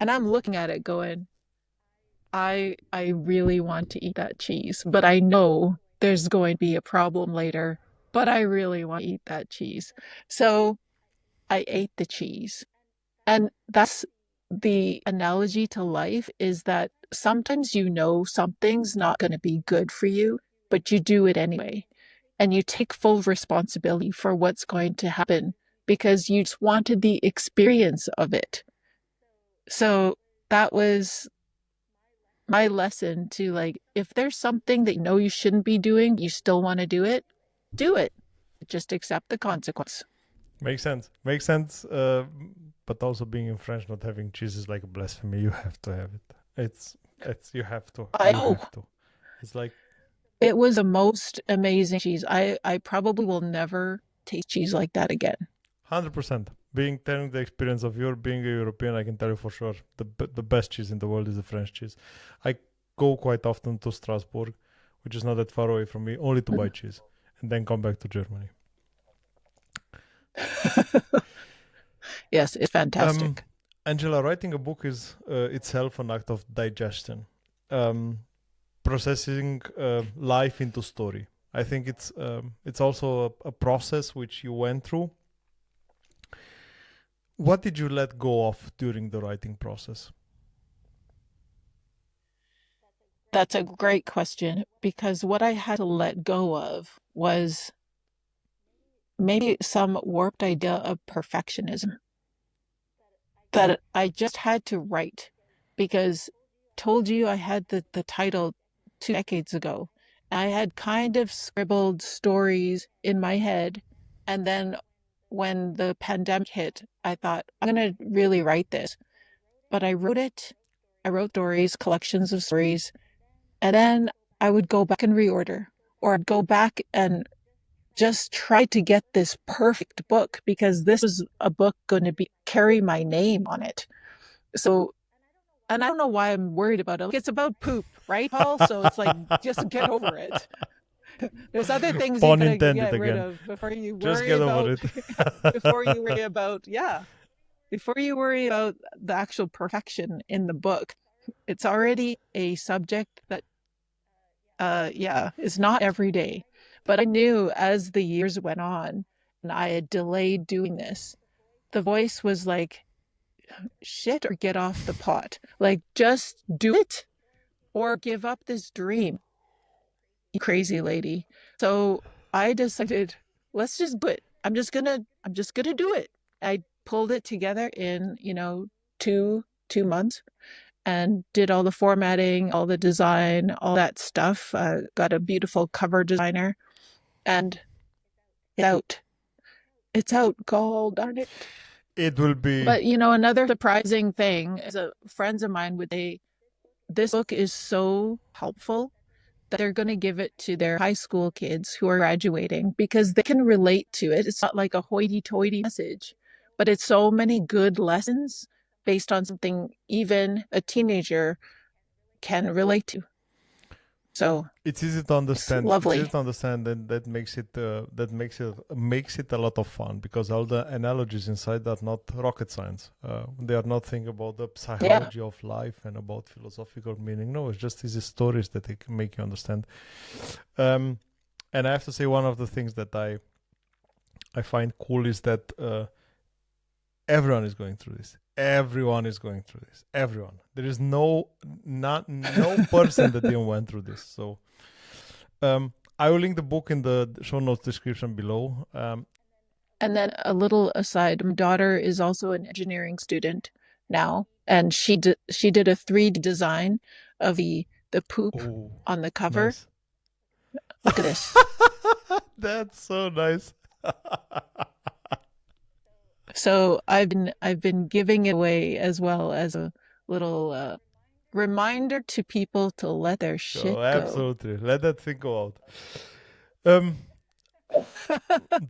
And I'm looking at it going, I really want to eat that cheese, but I know there's going to be a problem later, but I really want to eat that cheese. So I ate the cheese. And that's the analogy to life, is that sometimes something's not going to be good for you, but you do it anyway. And you take full responsibility for what's going to happen because you just wanted the experience of it. So that was my lesson to like, if there's something that you know you shouldn't be doing, you still want to do it, do it. Just accept the consequence. Makes sense. Makes sense. But also being in French, not having cheese is like a blasphemy. You have to have it. It's you have to. I You know. have to. It's like It was the most amazing cheese. I probably will never taste cheese like that again. 100%. Being telling the experience of your being a European, I can tell you for sure the best cheese in the world is the French cheese. I go quite often to Strasbourg, which is not that far away from me, only to buy cheese, and then come back to Germany. Yes, it's Um, fantastic. Angela, writing a book is itself an act of digestion, um, processing life into story. I think it's also a process which you went through. What did you let go of during the writing process? That's a great question because what I had to let go of was maybe some warped idea of perfectionism that I just had to write because told you I had the title 2 decades ago. I had kind of scribbled stories in my head. And then when the pandemic hit, I thought, I'm going to really write this. But I wrote it. I wrote stories, collections of stories. And then I would go back and reorder, or I'd go back and just try to get this perfect book because this was a book going to be carry my name on it. So, and I don't know why I'm worried about it. Like, it's about poop, right, Paul? So it's like just get over it. There's other things you Pun gotta intended get rid again. of before you Just worry get over about it. before you worry about before you worry about the actual perfection in the book. It's already a subject that is not every day. But I knew as the years went on and I had delayed doing this, the voice was like, shit, or get off the pot. Like, just do it or give up this dream, you crazy lady. So I decided, let's just do it. I'm just gonna do it. I pulled it together in, two months and did all the formatting, all the design, all that stuff. Got a beautiful cover designer and it's out. It's out. God darn it. It will be. But another surprising thing is friends of mine would say this book is so helpful that they're going to give it to their high school kids who are graduating because they can relate to it. It's not like a hoity-toity message, but it's so many good lessons based on something even a teenager can relate to. So It's easy to it's understand. It's easy lovely. to understand, and that makes it a lot of fun because all the analogies inside are not rocket science. They are not thing about the Yeah. psychology of life and about philosophical meaning. No, it's just easy stories that they can make you understand. Um, and I have to say, one of the things that I find cool is that everyone is going through this. Everyone is going through this. Everyone. There is no person that didn't went through this. So I will link the book in the show notes description below. And then a little aside, my daughter is also an engineering student now, and she did a 3D design of the poop Oh, on the cover. nice. Look at this. That's so nice. So I've been giving it away as well as a little reminder to people to let their shit Oh, go. absolutely. Let that thing go out. Um,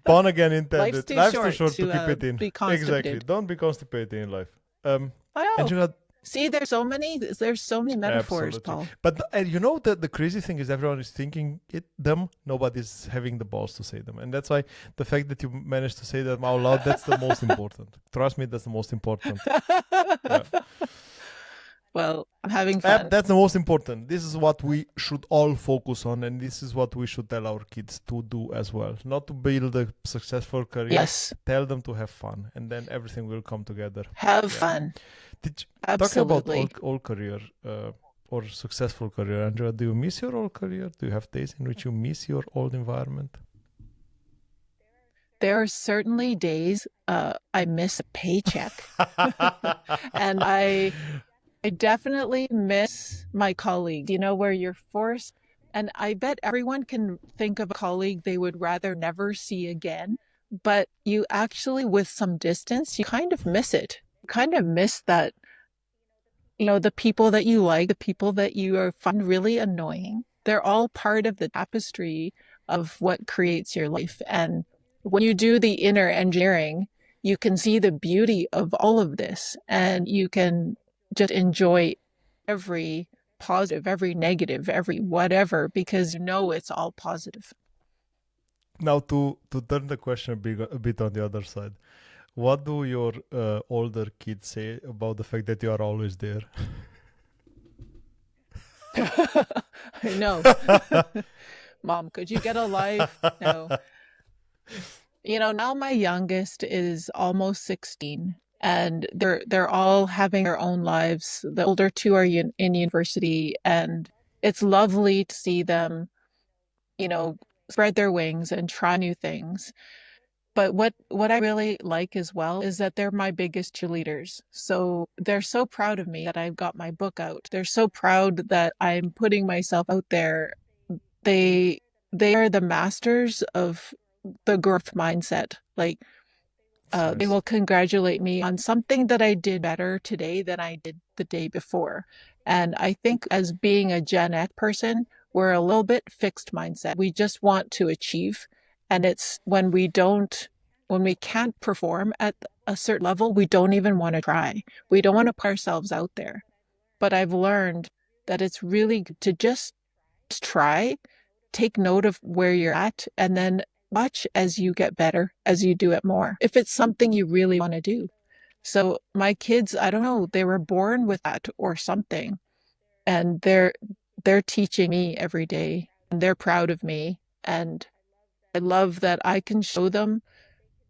Pun again Life's intended. too Life's too short short to to keep it in. be Exactly. constipated. Don't be constipated in life. Um, I know. Angela, See, there's so many metaphors, absolutely. Paul. But you know the crazy thing is everyone is thinking them. Nobody's having the balls to say them, and that's why the fact that you managed to say them out loud, that's the most important. Trust me, that's the most important. Yeah. Well, I'm having fun. That's the most important. This is what we should all focus on, and this is what we should tell our kids to do as well. Not to build a successful career, Yes, tell them to have fun, and then everything will come together. have Yeah. fun. Talking about Absolutely. all career or successful career, Andrea, do you miss your old career? Do you have days in which you miss your old environment? There are certainly days I miss a paycheck. And I definitely miss my colleagues, where you're forced. And I bet everyone can think of a colleague they would rather never see again. But you actually, with some distance, you kind of miss it. You kind of miss that, the people that you like, the people that you are find really annoying. They're all part of the tapestry of what creates your life. And when you do the inner engineering, you can see the beauty of all of this and you can just enjoy every positive, every negative, every whatever, because you know it's all positive. Now, to turn the question a bit on the other side, what do your older kids say about the fact that you are always there? I know. Mom, could you get a life? No. Now my youngest is almost 16 and they're all having their own lives. The older two are in university and it's lovely to see them, you know, spread their wings and try new things. But what I really like as well is that they're my biggest cheerleaders. So they're so proud of me that I've got my book out. They're so proud that I'm putting myself out there. They they are the masters of the growth mindset. Like It's they nice. will congratulate me on something that I did better today than I did the day before. And I think as being a Gen X person, we're a little bit fixed mindset. We just want to achieve. And it's when we can't perform at a certain level, we don't even want to try. We don't want to put ourselves out there. But I've learned that it's really good to just try, take note of where you're at, and then watch as you get better, as you do it more, if it's something you really want to do. So my kids, I don't know, they were born with that or something, and they're teaching me every day, and they're proud of me, and I love that I can show them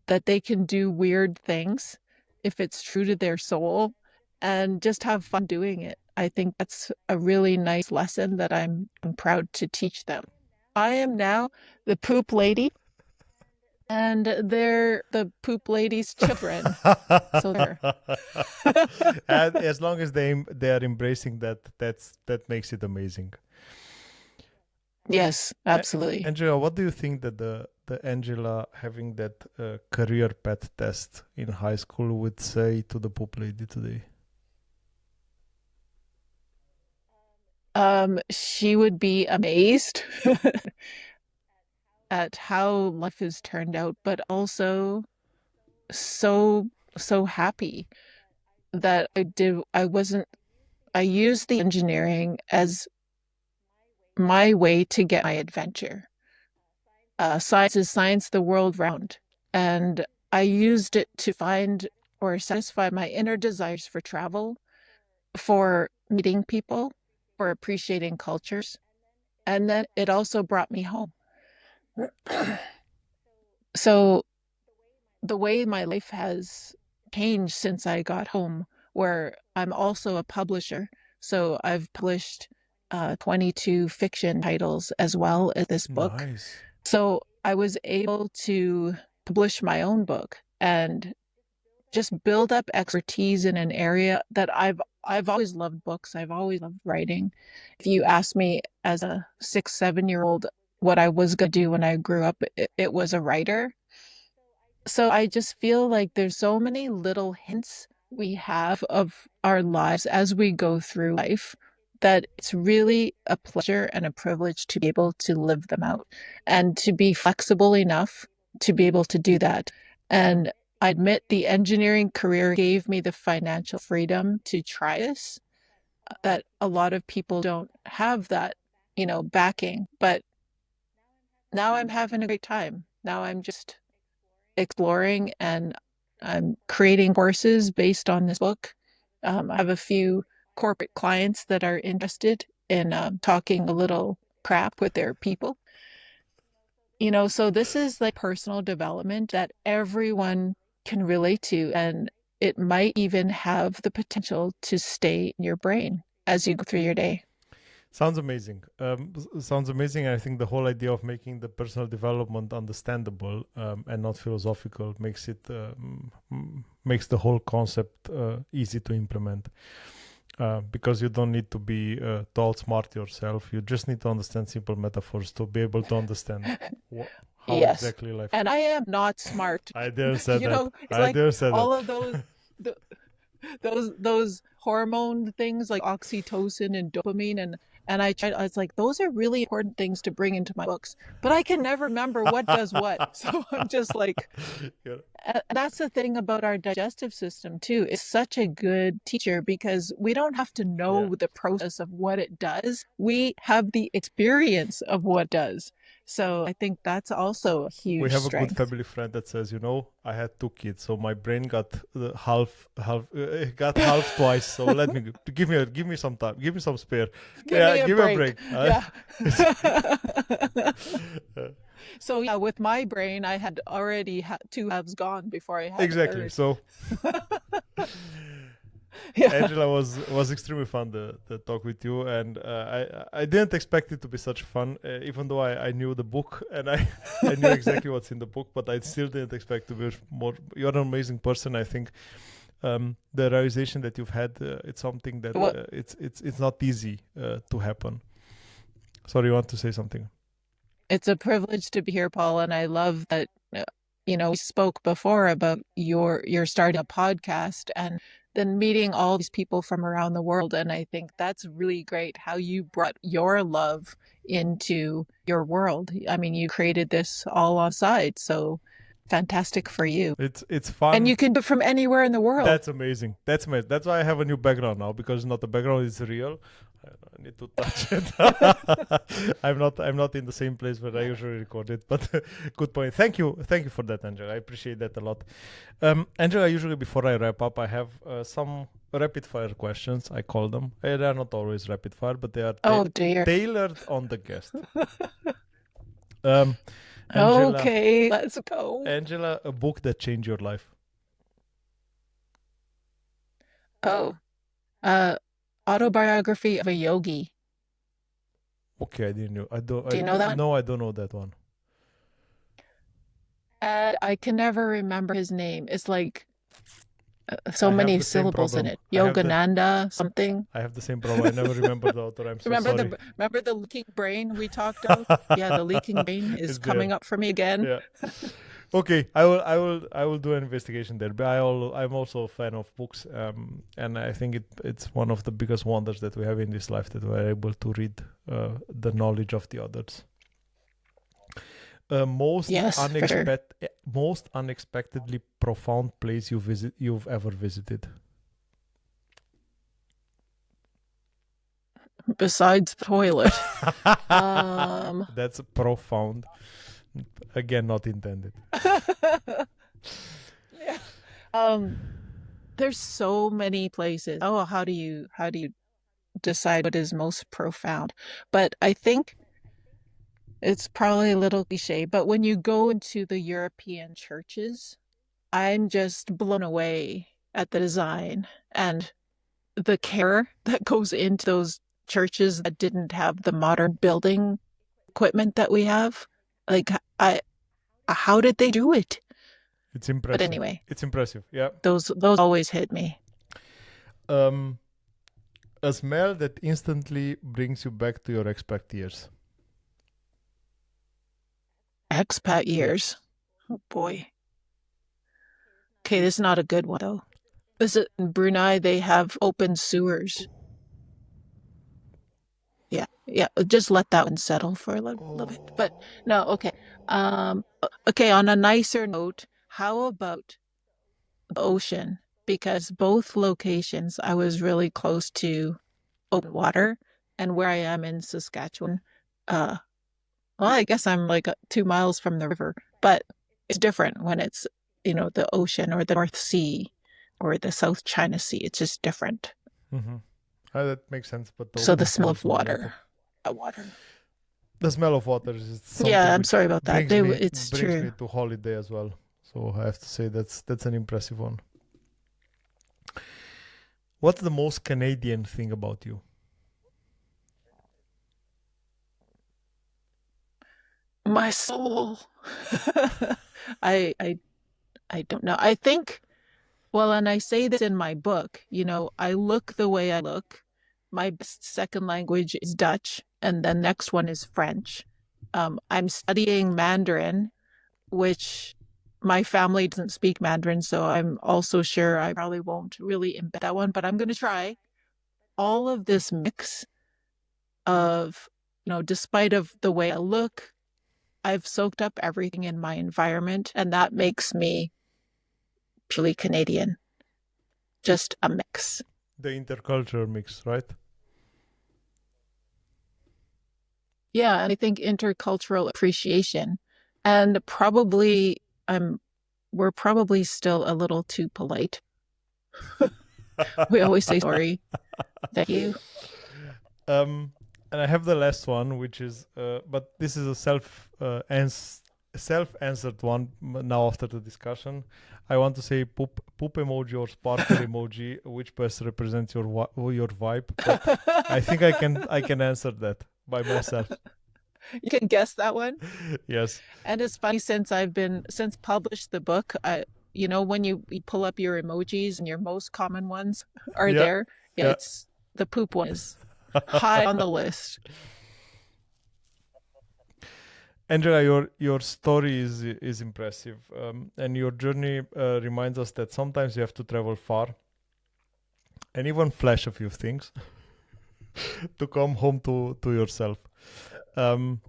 that they can do weird things if it's true to their soul and just have fun doing it. I think that's a really nice lesson that I'm proud to teach them. I am now the poop lady and they're the poop lady's children. So there. And as long as they are embracing that, that makes it amazing. Yes, A- absolutely. Angela, what do you think that the Angela having that career path test in high school would say to the poop lady today? She would be amazed at how life has turned out, but also so, so happy that I used the engineering as my way to get my adventure. Science is science the world round. And I used it to find or satisfy my inner desires for travel, for meeting people, for appreciating cultures. And then it also brought me home. So the way my life has changed since I got home, where I'm also a publisher. So I've published 22 fiction titles as well as this book. Nice. So I was able to publish my own book and just build up expertise in an area that I've always loved books. I've always loved writing. If you ask me as a 6, 7 year old what I was going to do when I grew up, it was a writer. So I just feel like there's so many little hints we have of our lives as we go through life that it's really a pleasure and a privilege to be able to live them out and to be flexible enough to be able to do that. And I admit the engineering career gave me the financial freedom to try this, that a lot of people don't have that, backing. But now I'm having a great time. Now I'm just exploring and I'm creating courses based on this book. I have a few corporate clients that are interested in talking a little crap with their people. So this is like personal development that everyone can relate to, and it might even have the potential to stay in your brain as you go through your day. Sounds amazing. Sounds amazing. I think the whole idea of making the personal development understandable and not philosophical makes it makes the whole concept easy to implement. because you don't need to be to outsmart yourself. You just need to understand simple metaphors to be able to understand how Yes. exactly life. And I am not smart. I dare say that. It's I like dare say that. all of th those hormone things like oxytocin and dopamine and I was like those are really important things to bring into my books, but I can never remember what does what. So I'm just like Yeah. that's the thing about our digestive system too. It's such a good teacher because we don't have to Yeah. know the process of what it does. We have the experience of what it does. So I think that's also a We huge have a good strength. family friend that says, I had two kids, so my brain got got half twice. So let me give me some time, give me some spare. Give Yeah, me a give me a break. break. Yeah. Uh, So yeah, with my brain, I had already two halves gone before I had a exactly. third. So Yeah. Angela was extremely fun the talk with you, and I didn't expect it to be such fun, even though I knew the book and I knew exactly what's in the book, but I still didn't expect to be more. You're an amazing person. I think the realization that you've had, it's something that Well, it's not easy to happen. Sorry, you want to say something? it's a privilege to be here, Paul, and I love that we spoke before about your starting a podcast and then meeting all these people from around the world. And I think that's really great how you brought your love into your world. I mean, you created this all on side, so fantastic for you. It's And fun. you can do it from anywhere in the world. That's amazing. That's amazing. That's why I have a new background now, because not the background is real. I need to touch it. I'm not in the same place where I usually record it, but good point. Thank you for that, Angela. I appreciate that a lot. Angela, usually before I wrap up, I have some rapid fire questions. I call them. They are not always rapid fire, but they are Oh dear. tailored on the guest. Um, Angela, Okay, let's go. Angela, a book that changed your life. Oh, uh, autobiography of a yogi. Okay, I didn't know. I don't. Do you know that one? No, I don't know that one. I can never remember his name. It's like so I have many the same syllables in problem. it. Yogananda something. I have the same problem. I never remember the author. I'm so sorry. Remember the leaking brain we talked of? Yeah, the leaking brain is It's there. coming up for me again. Yeah. Okay, I will do an investigation there. But I'm also a fan of books, and I think it's one of the biggest wonders that we have in this life, that we're able to read the knowledge of the others. Yes, for sure. Most unexpectedly profound place you've ever visited. Besides the toilet. Um, That's profound. Again, not intended. yeah. There's so many places. Oh, how do you decide what is most profound? But I think it's probably a little cliche, but when you go into the European churches, I'm just blown away at the design and the care that goes into those churches that didn't have the modern building equipment that we have. Like I how did they do it? It's But impressive. anyway, It's impressive. Yeah. those always hit me. Um, a smell that instantly brings you back to your expat years. Expat Yeah. years. Oh boy. Okay, this is not a good one though. Is it in Brunei they have open sewers? Yeah, yeah. Just let that one settle for a little bit. But Oh. no, okay. Okay, on a nicer note, how about the ocean? Because both locations I was really close to open water, and where I am in Saskatchewan, uh, well, I guess I'm like 2 miles from the river, but it's different when it's, the ocean or the North Sea or the South China Sea. It's just different. Mm-hmm. That makes sense, but the So the open smell of pools are better. water. The smell of water is Yeah, something I'm which sorry about that. It's brings true. me to holiday as well. So I have to say that's an impressive one. What's the most Canadian thing about you? My soul. I I I don't know. I think Well, and I say this in my book, I look the way I look. My best second language is Dutch, and then next one is French. I'm studying Mandarin, which my family doesn't speak Mandarin, so I'm also sure I probably won't really embed that one, but I'm going to try. All of this mix of, despite of the way I look, I've soaked up everything in my environment, and that makes me purely Canadian. Just a mix. The intercultural mix, right? Yeah, and I think intercultural appreciation. And probably we're probably still a little too polite. We always say sorry, thank you. Um, and I have the last one, which is, but this is a self-answered one now after the discussion. I want to say poop emoji or sparkle emoji, which best represents your vibe. But I think I can answer that by myself. You can guess that one. Yes. And it's funny since published the book, when you pull up your emojis and your most common ones are Yeah. there. Yeah, Yeah. it's the poop one is high on the list. Angela, your story is impressive, and your journey reminds us that sometimes you have to travel far and even flash a few things to come home to yourself. Um,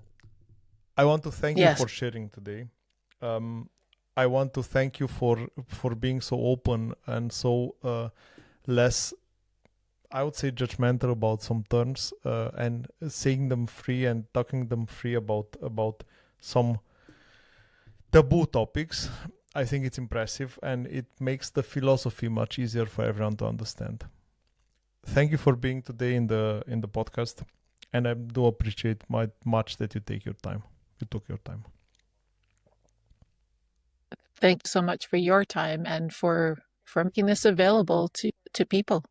I want to thank you Yes. for sharing today. I want to thank you for being so open and so less, I would say, judgmental about some terms, and saying them free and talking them free about some taboo topics. I think it's impressive and it makes the philosophy much easier for everyone to understand. Thank you for being today in the podcast, and I do appreciate much that you took your time. Thank you so much for your time and for making this available to people.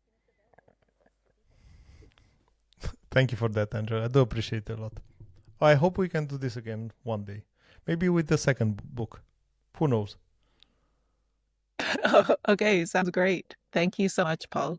Thank you for that, Angela. I do appreciate it a lot. I hope we can do this again one day. Maybe with the second book. Who knows? Okay, sounds great. Thank you so much, Paul.